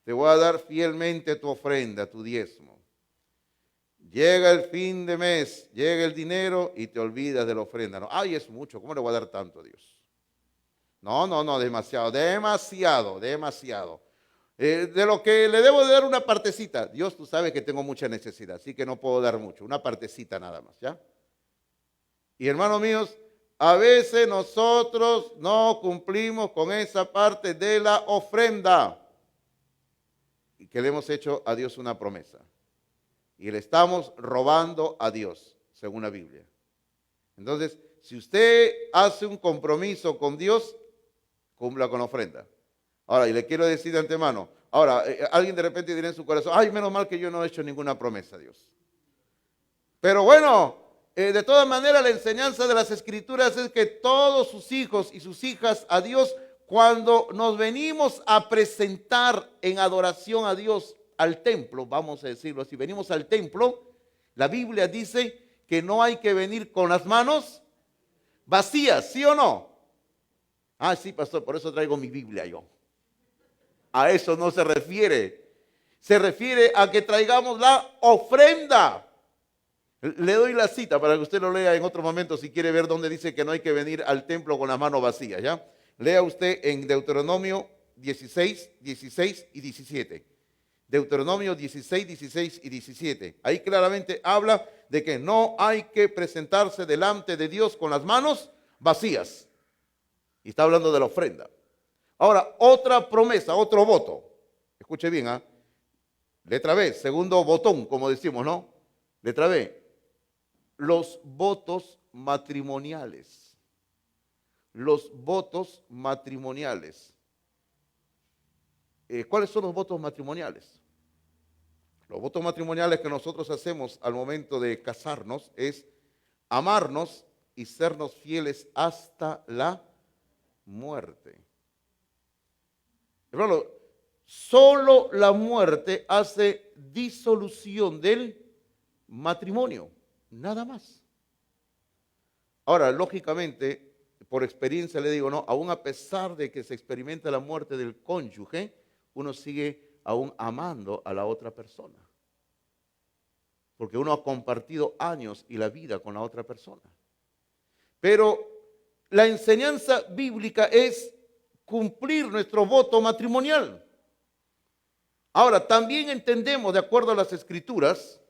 te voy a dar fielmente tu ofrenda, tu diezmo. Llega el fin de mes, llega el dinero y te olvidas de la ofrenda. No, ay, es mucho, ¿cómo le voy a dar tanto a Dios? No, no, no, demasiado, demasiado, demasiado. De lo que le debo de dar una partecita. Dios, tú sabes que tengo mucha necesidad, así que no puedo dar mucho, una partecita nada más, ¿ya? Y hermanos míos, a veces nosotros no cumplimos con esa parte de la ofrenda y que le hemos hecho a Dios una promesa. Y le estamos robando a Dios, según la Biblia. Entonces, si usted hace un compromiso con Dios, cumpla con la ofrenda. Ahora, y le quiero decir de antemano, ahora, alguien de repente dirá en su corazón, ay, menos mal que yo no he hecho ninguna promesa a Dios. Pero bueno, de todas maneras la enseñanza de las Escrituras es que todos sus hijos y sus hijas a Dios, cuando nos venimos a presentar en adoración a Dios al templo, vamos a decirlo así, venimos al templo, la Biblia dice que no hay que venir con las manos vacías, ¿sí o no? Ah, sí, pastor, por eso traigo mi Biblia yo. A eso no se refiere. Se refiere a que traigamos la ofrenda. Le doy la cita para que usted lo lea en otro momento si quiere ver dónde dice que no hay que venir al templo con las manos vacías, ¿ya? Lea usted en Deuteronomio 16, 16 y 17. Deuteronomio 16, 16 y 17. Ahí claramente habla de que no hay que presentarse delante de Dios con las manos vacías. Y está hablando de la ofrenda. Ahora, otra promesa, otro voto. Escuche bien, ¿ah? Letra B, segundo botón, como decimos, ¿no? Letra B. Los votos matrimoniales. Los votos matrimoniales. ¿Cuáles son los votos matrimoniales? Los votos matrimoniales que nosotros hacemos al momento de casarnos es amarnos y sernos fieles hasta la muerte. Hermano, solo la muerte hace disolución del matrimonio, nada más. Ahora, lógicamente, por experiencia le digo, no, aún a pesar de que se experimenta la muerte del cónyuge, uno sigue aún amando a la otra persona. Porque uno ha compartido años y la vida con la otra persona. Pero la enseñanza bíblica es cumplir nuestro voto matrimonial. Ahora, también entendemos, de acuerdo a las Escrituras,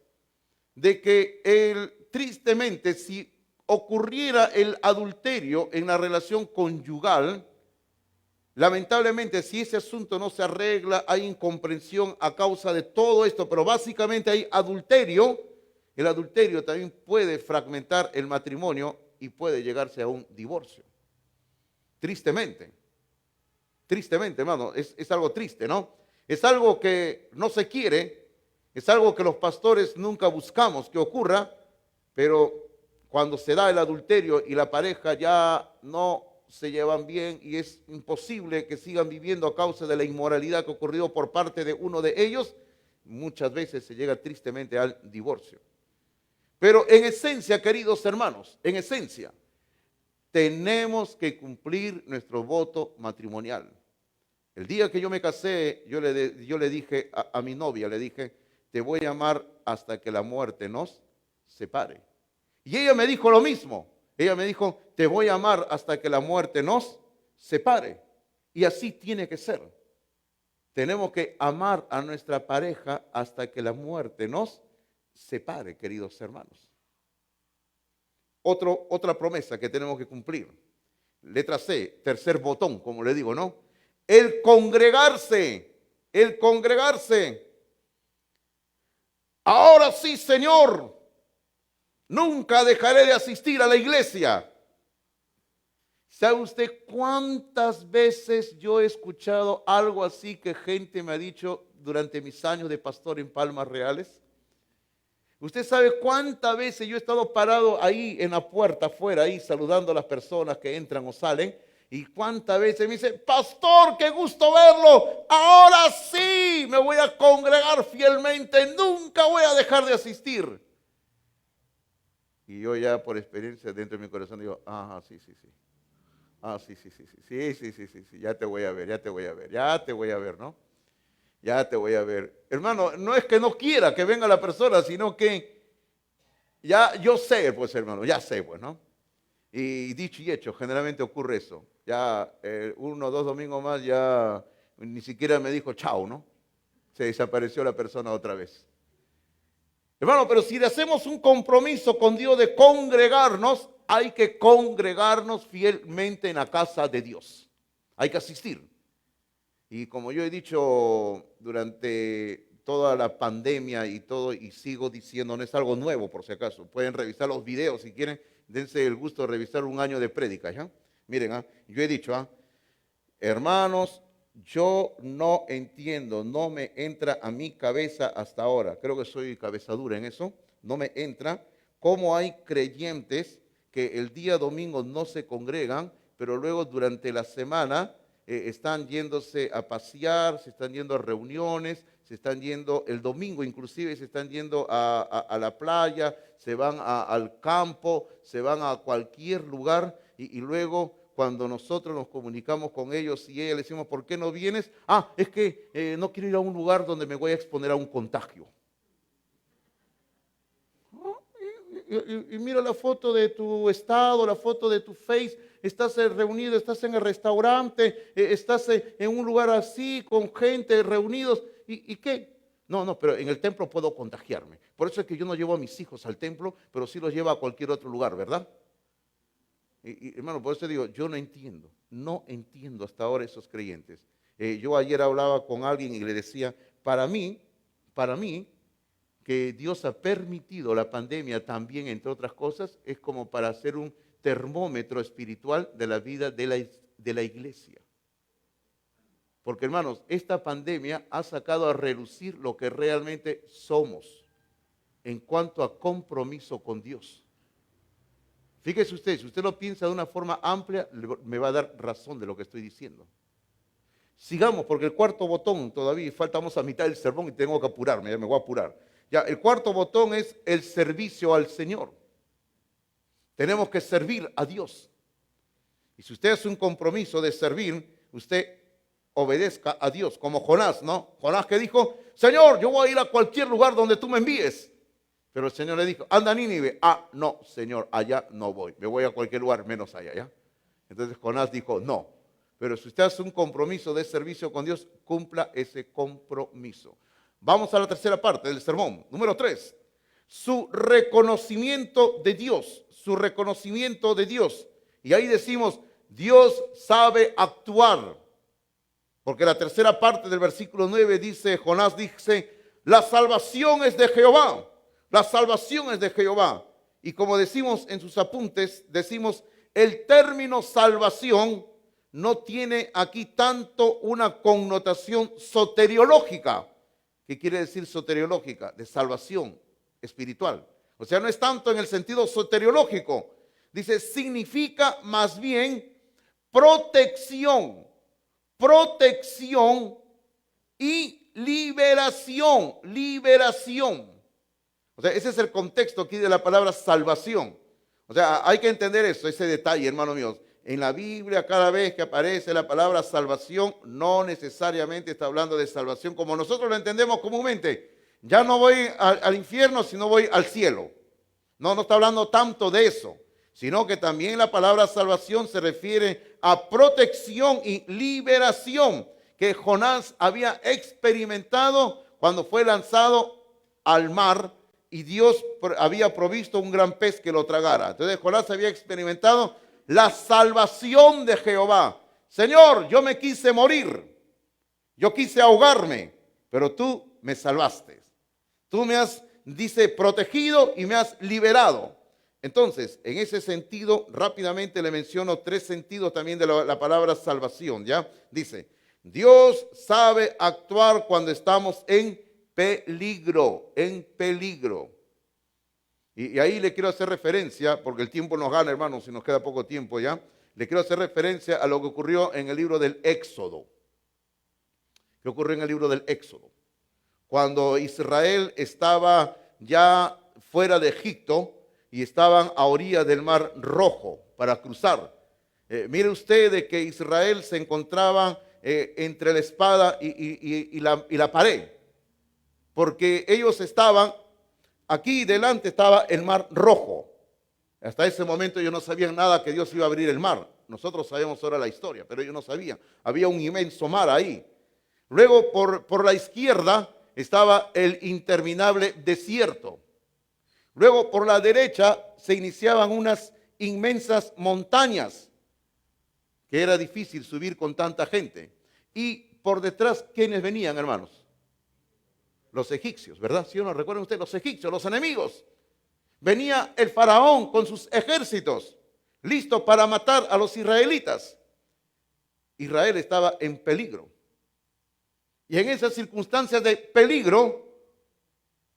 de que tristemente, si ocurriera el adulterio en la relación conyugal, lamentablemente, si ese asunto no se arregla, hay incomprensión a causa de todo esto, pero básicamente hay adulterio. El adulterio también puede fragmentar el matrimonio y puede llegarse a un divorcio. Tristemente. Tristemente, hermano, es algo triste, ¿no? Es algo que no se quiere, es algo que los pastores nunca buscamos que ocurra, pero cuando se da el adulterio y la pareja ya no se llevan bien y es imposible que sigan viviendo a causa de la inmoralidad que ocurrió por parte de uno de ellos, muchas veces se llega tristemente al divorcio. Pero en esencia, queridos hermanos, en esencia, tenemos que cumplir nuestro voto matrimonial. El día que yo me casé, yo le dije a mi novia, le dije, te voy a amar hasta que la muerte nos separe. Y ella me dijo lo mismo. Ella me dijo, te voy a amar hasta que la muerte nos separe. Y así tiene que ser. Tenemos que amar a nuestra pareja hasta que la muerte nos separe, queridos hermanos. Otra promesa que tenemos que cumplir. Letra C, tercer botón, como le digo, ¿no? El congregarse, el congregarse. Ahora sí, Señor, nunca dejaré de asistir a la iglesia. ¿Sabe usted cuántas veces yo he escuchado algo así que gente me ha dicho durante mis años de pastor en Palmas Reales? ¿Usted sabe cuántas veces yo he estado parado ahí en la puerta afuera, ahí saludando a las personas que entran o salen? Y cuántas veces me dice, pastor, qué gusto verlo, ahora sí me voy a congregar fielmente, nunca voy a dejar de asistir. Y yo ya por experiencia dentro de mi corazón digo, ajá, sí. Ah, sí, ya te voy a ver, ¿no? Ya te voy a ver. Hermano, no es que no quiera que venga la persona, sino que ya yo sé, pues hermano, ya sé, pues, ¿no? Y dicho y hecho, generalmente ocurre eso. Ya 1 o 2 domingos más ya ni siquiera me dijo chao, ¿no? Se desapareció la persona otra vez. Hermano, pero si le hacemos un compromiso con Dios de congregarnos, hay que congregarnos fielmente en la casa de Dios. Hay que asistir. Y como yo he dicho durante toda la pandemia y todo, y sigo diciendo, no es algo nuevo por si acaso. Pueden revisar los videos si quieren, dense el gusto de revisar un año de prédica, ¿ya? Miren, yo he dicho, hermanos, yo no entiendo, no me entra a mi cabeza hasta ahora, creo que soy cabeza dura en eso, no me entra cómo hay creyentes que el día domingo no se congregan, pero luego durante la semana están yéndose a pasear, se están yendo a reuniones, se están yendo el domingo inclusive, se están yendo a la playa, se van al campo, se van a cualquier lugar y luego cuando nosotros nos comunicamos con ellos y ellos le decimos, ¿por qué no vienes? Es que no quiero ir a un lugar donde me voy a exponer a un contagio. Y mira la foto de tu estado, la foto de tu Face, estás reunido, estás en el restaurante, estás en un lugar así, con gente reunidos, ¿y qué? No, pero en el templo puedo contagiarme. Por eso es que yo no llevo a mis hijos al templo, pero sí los llevo a cualquier otro lugar, ¿verdad? Y, hermano, por eso digo, yo no entiendo hasta ahora esos creyentes. Yo ayer hablaba con alguien y le decía, para mí, que Dios ha permitido la pandemia también, entre otras cosas, es como para hacer un termómetro espiritual de la vida de la iglesia. Porque, hermanos, esta pandemia ha sacado a relucir lo que realmente somos en cuanto a compromiso con Dios. Fíjese usted, si usted lo piensa de una forma amplia, me va a dar razón de lo que estoy diciendo. Sigamos, porque el cuarto botón todavía faltamos a mitad del sermón y tengo que apurarme, ya me voy a apurar. Ya, el cuarto botón es el servicio al Señor. Tenemos que servir a Dios. Y si usted hace un compromiso de servir, usted obedezca a Dios, como Jonás, ¿no? Jonás que dijo, Señor, yo voy a ir a cualquier lugar donde tú me envíes. Pero el Señor le dijo, anda a Nínive. No, Señor, allá no voy. Me voy a cualquier lugar menos allá, ¿ya? Entonces Jonás dijo, no. Pero si usted hace un compromiso de servicio con Dios, cumpla ese compromiso. Vamos a la tercera parte del sermón. Número 3. Su reconocimiento de Dios. Su reconocimiento de Dios. Y ahí decimos, Dios sabe actuar. Porque la tercera parte del versículo 9 dice, Jonás dice, la salvación es de Jehová. La salvación es de Jehová. Y como decimos en sus apuntes, decimos, el término salvación no tiene aquí tanto una connotación soteriológica. ¿Qué quiere decir soteriológica? De salvación espiritual. O sea, no es tanto en el sentido soteriológico. Dice, significa más bien protección y liberación. O sea, ese es el contexto aquí de la palabra salvación. O sea, hay que entender eso, ese detalle, hermanos míos. En la Biblia, cada vez que aparece la palabra salvación, no necesariamente está hablando de salvación como nosotros lo entendemos comúnmente. Ya no voy al infierno, sino voy al cielo. No está hablando tanto de eso, sino que también la palabra salvación se refiere a protección y liberación que Jonás había experimentado cuando fue lanzado al mar y Dios había provisto un gran pez que lo tragara. Entonces Jonás había experimentado la salvación de Jehová. Señor, yo me quise morir, yo quise ahogarme, pero tú me salvaste. Tú me has, dice, protegido y me has liberado. Entonces, en ese sentido, rápidamente le menciono 3 sentidos también de la palabra salvación, ¿ya? Dice, Dios sabe actuar cuando estamos en peligro, Y ahí le quiero hacer referencia, porque el tiempo nos gana, hermanos, si nos queda poco tiempo ya. Le quiero hacer referencia a lo que ocurrió en el libro del Éxodo. ¿Qué ocurrió en el libro del Éxodo? Cuando Israel estaba ya fuera de Egipto y estaban a orilla del Mar Rojo para cruzar. Mire usted de que Israel se encontraba entre la espada y la pared, porque ellos estaban, aquí delante estaba el mar Rojo. Hasta ese momento ellos no sabían nada que Dios iba a abrir el mar. Nosotros sabemos ahora la historia, pero ellos no sabían. Había un inmenso mar ahí. Luego por la izquierda estaba el interminable desierto. Luego por la derecha se iniciaban unas inmensas montañas que era difícil subir con tanta gente. Y por detrás, ¿quiénes venían, hermanos? Los egipcios, ¿verdad? ¿Sí o no? ¿Recuerdan ustedes? Los egipcios, los enemigos. Venía el faraón con sus ejércitos, listo para matar a los israelitas. Israel estaba en peligro. Y en esas circunstancias de peligro,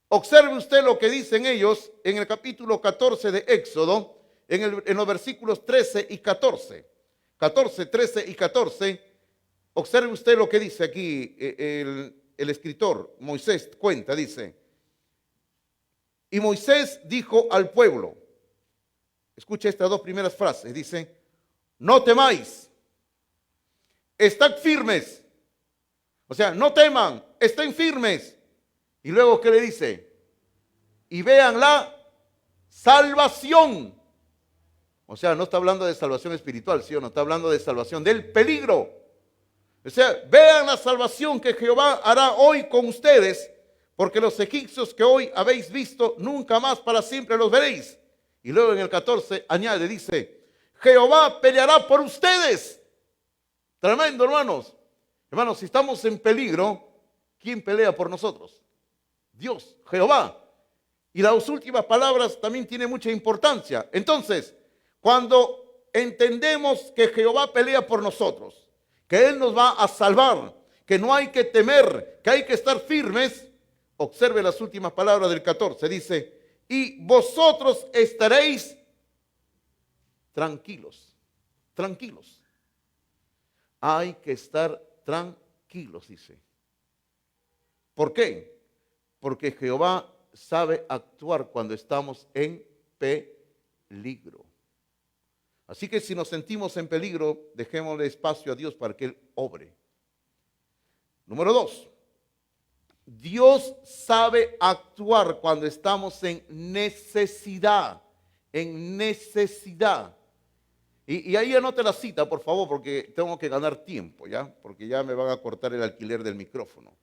observe usted lo que dicen ellos en el capítulo 14 de Éxodo, en los versículos 13 y 14. 14, 13 y 14. Observe usted lo que dice aquí el escritor, Moisés cuenta, dice: y Moisés dijo al pueblo, escucha estas dos primeras frases, dice: no temáis, estad firmes. O sea, no teman, estén firmes. Y luego, ¿qué le dice? Y vean la salvación. O sea, no está hablando de salvación espiritual, ¿sí o no? Está hablando de salvación del peligro. O sea, vean la salvación que Jehová hará hoy con ustedes, porque los egipcios que hoy habéis visto, nunca más para siempre los veréis. Y luego en el 14 añade, dice: Jehová peleará por ustedes. Tremendo, hermanos. Hermanos, si estamos en peligro, ¿quién pelea por nosotros? Dios, Jehová. Y las últimas palabras también tienen mucha importancia. Entonces, cuando entendemos que Jehová pelea por nosotros, que Él nos va a salvar, que no hay que temer, que hay que estar firmes, observe las últimas palabras del 14. Dice: y vosotros estaréis tranquilos. Tranquilos. Hay que estar tranquilos, dice. ¿Por qué? Porque Jehová sabe actuar cuando estamos en peligro. Así que si nos sentimos en peligro, dejémosle espacio a Dios para que Él obre. Número 2. Dios sabe actuar cuando estamos en necesidad. En necesidad. Y ahí anote la cita, por favor, porque tengo que ganar tiempo, ¿ya? Porque ya me van a cortar el alquiler del micrófono.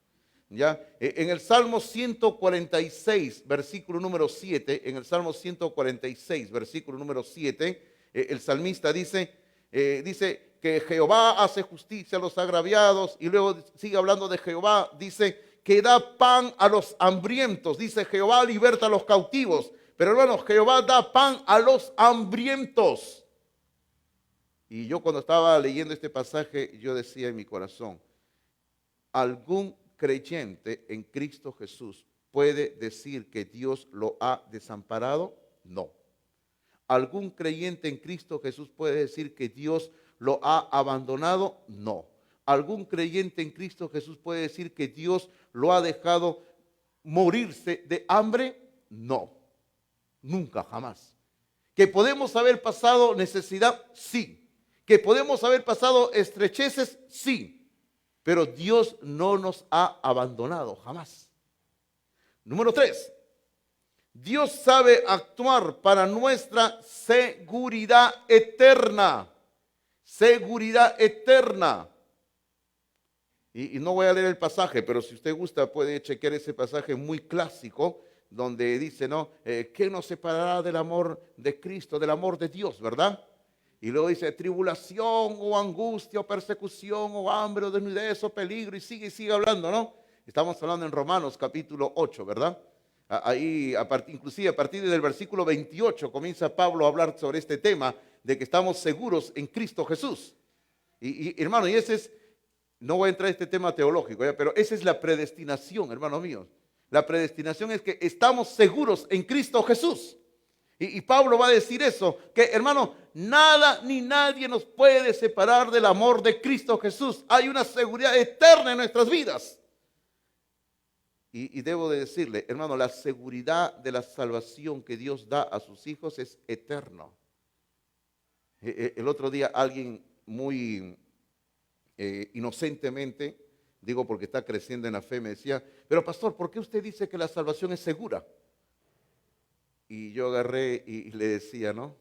¿Ya? En el Salmo 146, versículo número 7, en el Salmo 146, versículo número 7, el salmista dice que Jehová hace justicia a los agraviados, y luego sigue hablando de Jehová, dice que da pan a los hambrientos, dice Jehová liberta a los cautivos, pero hermanos, Jehová da pan a los hambrientos. Y yo cuando estaba leyendo este pasaje, yo decía en mi corazón, ¿algún creyente en Cristo Jesús puede decir que Dios lo ha desamparado? No. ¿Algún creyente en Cristo Jesús puede decir que Dios lo ha abandonado? No. ¿Algún creyente en Cristo Jesús puede decir que Dios lo ha dejado morirse de hambre? No. Nunca, jamás. ¿Que podemos haber pasado necesidad? Sí. ¿Que podemos haber pasado estrecheces? Sí. Pero Dios no nos ha abandonado, jamás. Número 3. Dios sabe actuar para nuestra seguridad eterna. Seguridad eterna. Y no voy a leer el pasaje, pero si usted gusta puede chequear ese pasaje muy clásico, donde dice, ¿no? ¿Qué nos separará del amor de Cristo, del amor de Dios, verdad? Y luego dice, tribulación o angustia o persecución o hambre o desnudez o peligro, y sigue hablando, ¿no? Estamos hablando en Romanos capítulo 8, ¿verdad? Ahí, inclusive a partir del versículo 28, comienza Pablo a hablar sobre este tema de que estamos seguros en Cristo Jesús. Y hermano, y ese es, no voy a entrar en este tema teológico, ¿ya? Pero esa es la predestinación, hermanos míos. La predestinación es que estamos seguros en Cristo Jesús. Y Pablo va a decir eso, que hermano, nada ni nadie nos puede separar del amor de Cristo Jesús. Hay una seguridad eterna en nuestras vidas. Y debo de decirle, hermano, la seguridad de la salvación que Dios da a sus hijos es eterno. El otro día alguien muy inocentemente, digo porque está creciendo en la fe, me decía, pero pastor, ¿por qué usted dice que la salvación es segura? Y yo agarré y le decía, ¿no?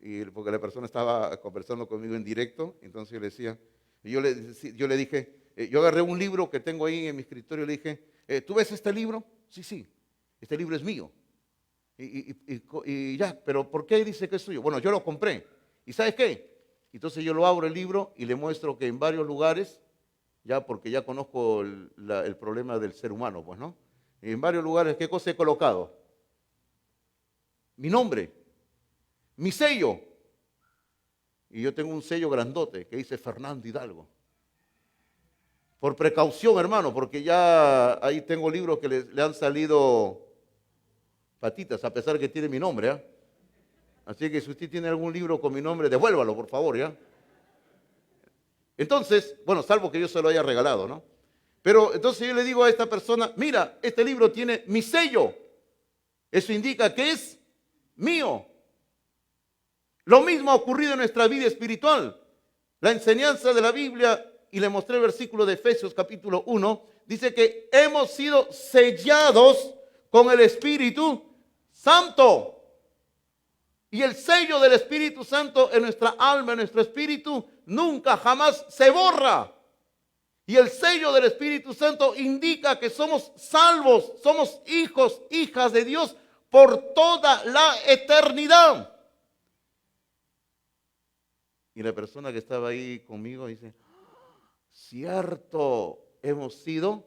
Y porque la persona estaba conversando conmigo en directo, entonces yo le decía, yo le dije, yo agarré un libro que tengo ahí en mi escritorio y le dije, ¿tú ves este libro? Sí, sí, este libro es mío. Y ya, pero ¿por qué dice que es suyo? Bueno, yo lo compré. ¿Y sabes qué? Entonces yo lo abro el libro y le muestro que en varios lugares, ya porque ya conozco el problema del ser humano, pues, ¿no? En varios lugares, ¿qué cosa he colocado? Mi nombre, mi sello. Y yo tengo un sello grandote que dice Fernando Hidalgo. Por precaución, hermano, porque ya ahí tengo libros que le han salido patitas, a pesar que tiene mi nombre, ¿ah? Así que si usted tiene algún libro con mi nombre, devuélvalo, por favor, ¿ya? Entonces, bueno, salvo que yo se lo haya regalado, ¿no? Pero entonces yo le digo a esta persona, mira, este libro tiene mi sello. Eso indica que es mío. Lo mismo ha ocurrido en nuestra vida espiritual. La enseñanza de la Biblia, y le mostré el versículo de Efesios capítulo 1, dice que hemos sido sellados con el Espíritu Santo. Y el sello del Espíritu Santo en nuestra alma, en nuestro espíritu, nunca, jamás se borra. Y el sello del Espíritu Santo indica que somos salvos, somos hijos, hijas de Dios por toda la eternidad. Y la persona que estaba ahí conmigo dice, cierto, hemos sido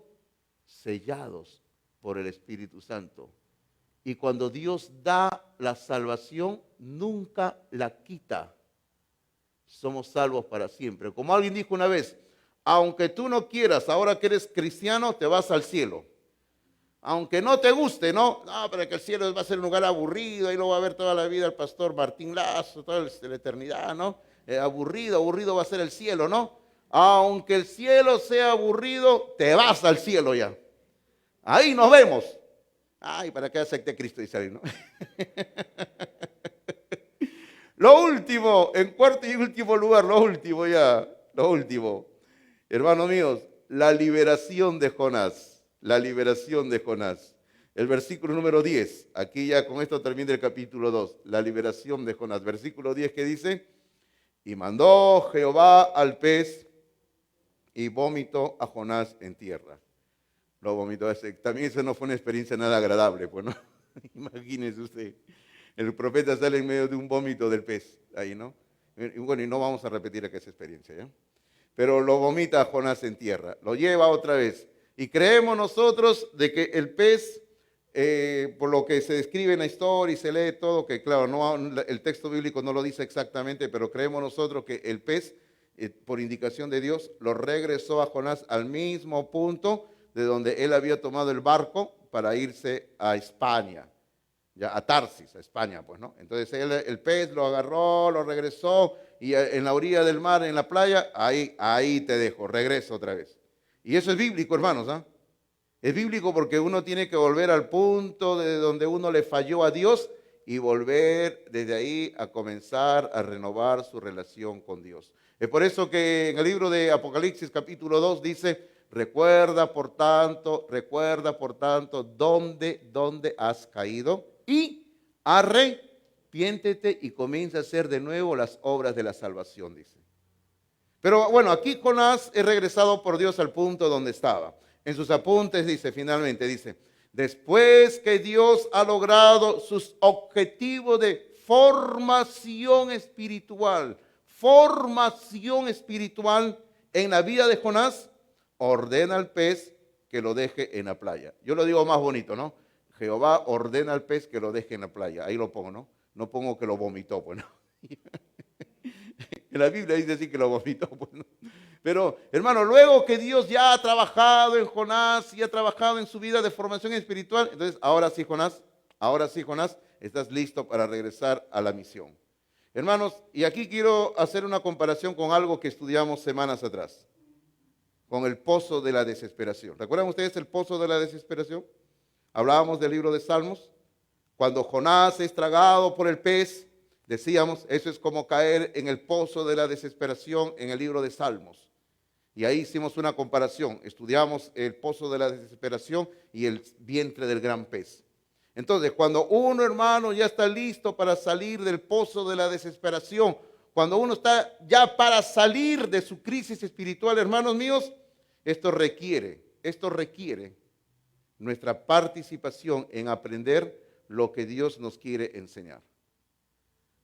sellados por el Espíritu Santo. Y cuando Dios da la salvación, nunca la quita. Somos salvos para siempre. Como alguien dijo una vez, aunque tú no quieras, ahora que eres cristiano, te vas al cielo. Aunque no te guste, ¿no? No, pero que el cielo va a ser un lugar aburrido, ahí lo va a ver toda la vida el pastor Martín Lazo, toda la eternidad, ¿no? Aburrido va a ser el cielo, ¿no? Aunque el cielo sea aburrido, te vas al cielo ya. Ahí nos vemos. Ay, ¿para qué acepté Cristo? Dice ahí, ¿no? Lo último, en cuarto y último lugar, lo último. Hermanos míos, la liberación de Jonás. La liberación de Jonás. El versículo número 10. Aquí ya con esto termina el capítulo 2. La liberación de Jonás. Versículo 10 que dice, y mandó Jehová al pez y vomitó a Jonás en tierra. Lo vomitó. También eso no fue una experiencia nada agradable, pues, ¿no? Imagínese usted. El profeta sale en medio de un vómito del pez, ahí, ¿no? Y bueno, y no vamos a repetir esa experiencia, ¿ya? Pero lo vomita a Jonás en tierra, lo lleva otra vez. Y creemos nosotros de que el pez, por lo que se describe en la historia y se lee todo, que claro, el texto bíblico no lo dice exactamente, pero creemos nosotros que el pez, por indicación de Dios, lo regresó a Jonás al mismo punto de donde él había tomado el barco para irse a España, ya a Tarsis, a España, pues, ¿no? Entonces el pez lo agarró, lo regresó, y en la orilla del mar, en la playa, ahí te dejo, regreso otra vez. Y eso es bíblico, hermanos, ¿ah? Es bíblico porque uno tiene que volver al punto de donde uno le falló a Dios y volver desde ahí a comenzar a renovar su relación con Dios. Es por eso que en el libro de Apocalipsis capítulo 2 dice, recuerda por tanto, dónde has caído y arrepiéntete y comienza a hacer de nuevo las obras de la salvación, dice. Pero bueno, aquí Jonás es regresado por Dios al punto donde estaba. En sus apuntes dice, finalmente dice, después que Dios ha logrado sus objetivos de formación espiritual en la vida de Jonás, ordena al pez que lo deje en la playa. Yo lo digo más bonito, ¿no? Jehová ordena al pez que lo deje en la playa. Ahí lo pongo, ¿no? No pongo que lo vomitó, pues, ¿no? En la Biblia dice así que lo vomitó, pues, ¿no? Pero, hermano, luego que Dios ya ha trabajado en Jonás y ha trabajado en su vida de formación espiritual, entonces ahora sí, Jonás, estás listo para regresar a la misión. Hermanos, y aquí quiero hacer una comparación con algo que estudiamos semanas atrás, con el pozo de la desesperación. ¿Recuerdan ustedes el pozo de la desesperación? Hablábamos del libro de Salmos. Cuando Jonás es tragado por el pez, decíamos, eso es como caer en el pozo de la desesperación en el libro de Salmos. Y ahí hicimos una comparación. Estudiamos el pozo de la desesperación y el vientre del gran pez. Entonces, cuando uno, hermano, ya está listo para salir del pozo de la desesperación, cuando uno está ya para salir de su crisis espiritual, hermanos míos, esto requiere nuestra participación en aprender lo que Dios nos quiere enseñar.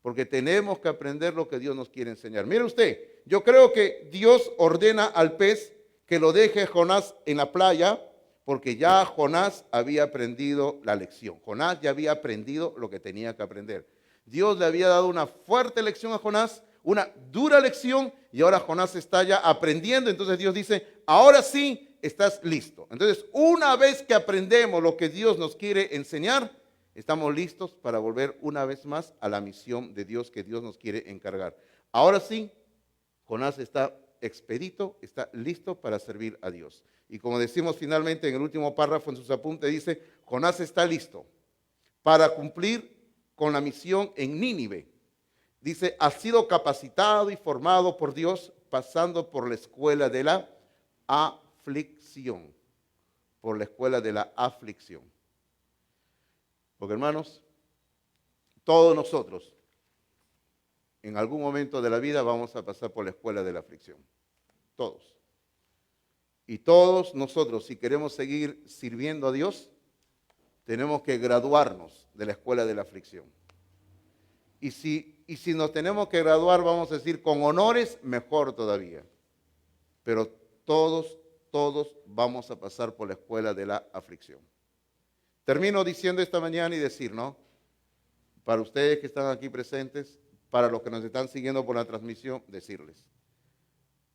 Porque tenemos que aprender lo que Dios nos quiere enseñar. Mire usted, yo creo que Dios ordena al pez que lo deje Jonás en la playa, porque ya Jonás había aprendido la lección. Jonás ya había aprendido lo que tenía que aprender. Dios le había dado una fuerte lección a Jonás, una dura lección, y ahora Jonás está ya aprendiendo. Entonces Dios dice, ahora sí estás listo. Entonces, una vez que aprendemos lo que Dios nos quiere enseñar, estamos listos para volver una vez más a la misión de Dios que Dios nos quiere encargar. Ahora sí, Jonás está expedito, está listo para servir a Dios. Y como decimos finalmente en el último párrafo en sus apuntes, dice, Jonás está listo para cumplir con la misión en Nínive. Dice, ha sido capacitado y formado por Dios pasando por la escuela de la aflicción. Por la escuela de la aflicción. Porque hermanos, todos nosotros en algún momento de la vida vamos a pasar por la escuela de la aflicción. Todos. Y todos nosotros, si queremos seguir sirviendo a Dios, tenemos que graduarnos de la escuela de la aflicción. Y si nos tenemos que graduar, vamos a decir, con honores, mejor todavía. Pero todos vamos a pasar por la escuela de la aflicción. Termino diciendo esta mañana y decir, ¿no? Para ustedes que están aquí presentes, para los que nos están siguiendo por la transmisión, decirles,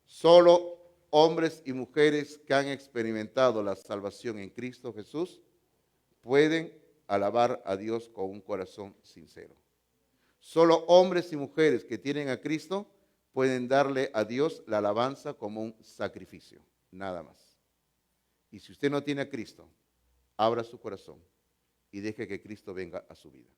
solo hombres y mujeres que han experimentado la salvación en Cristo Jesús pueden alabar a Dios con un corazón sincero. Solo hombres y mujeres que tienen a Cristo pueden darle a Dios la alabanza como un sacrificio, nada más. Y si usted no tiene a Cristo, abra su corazón y deje que Cristo venga a su vida.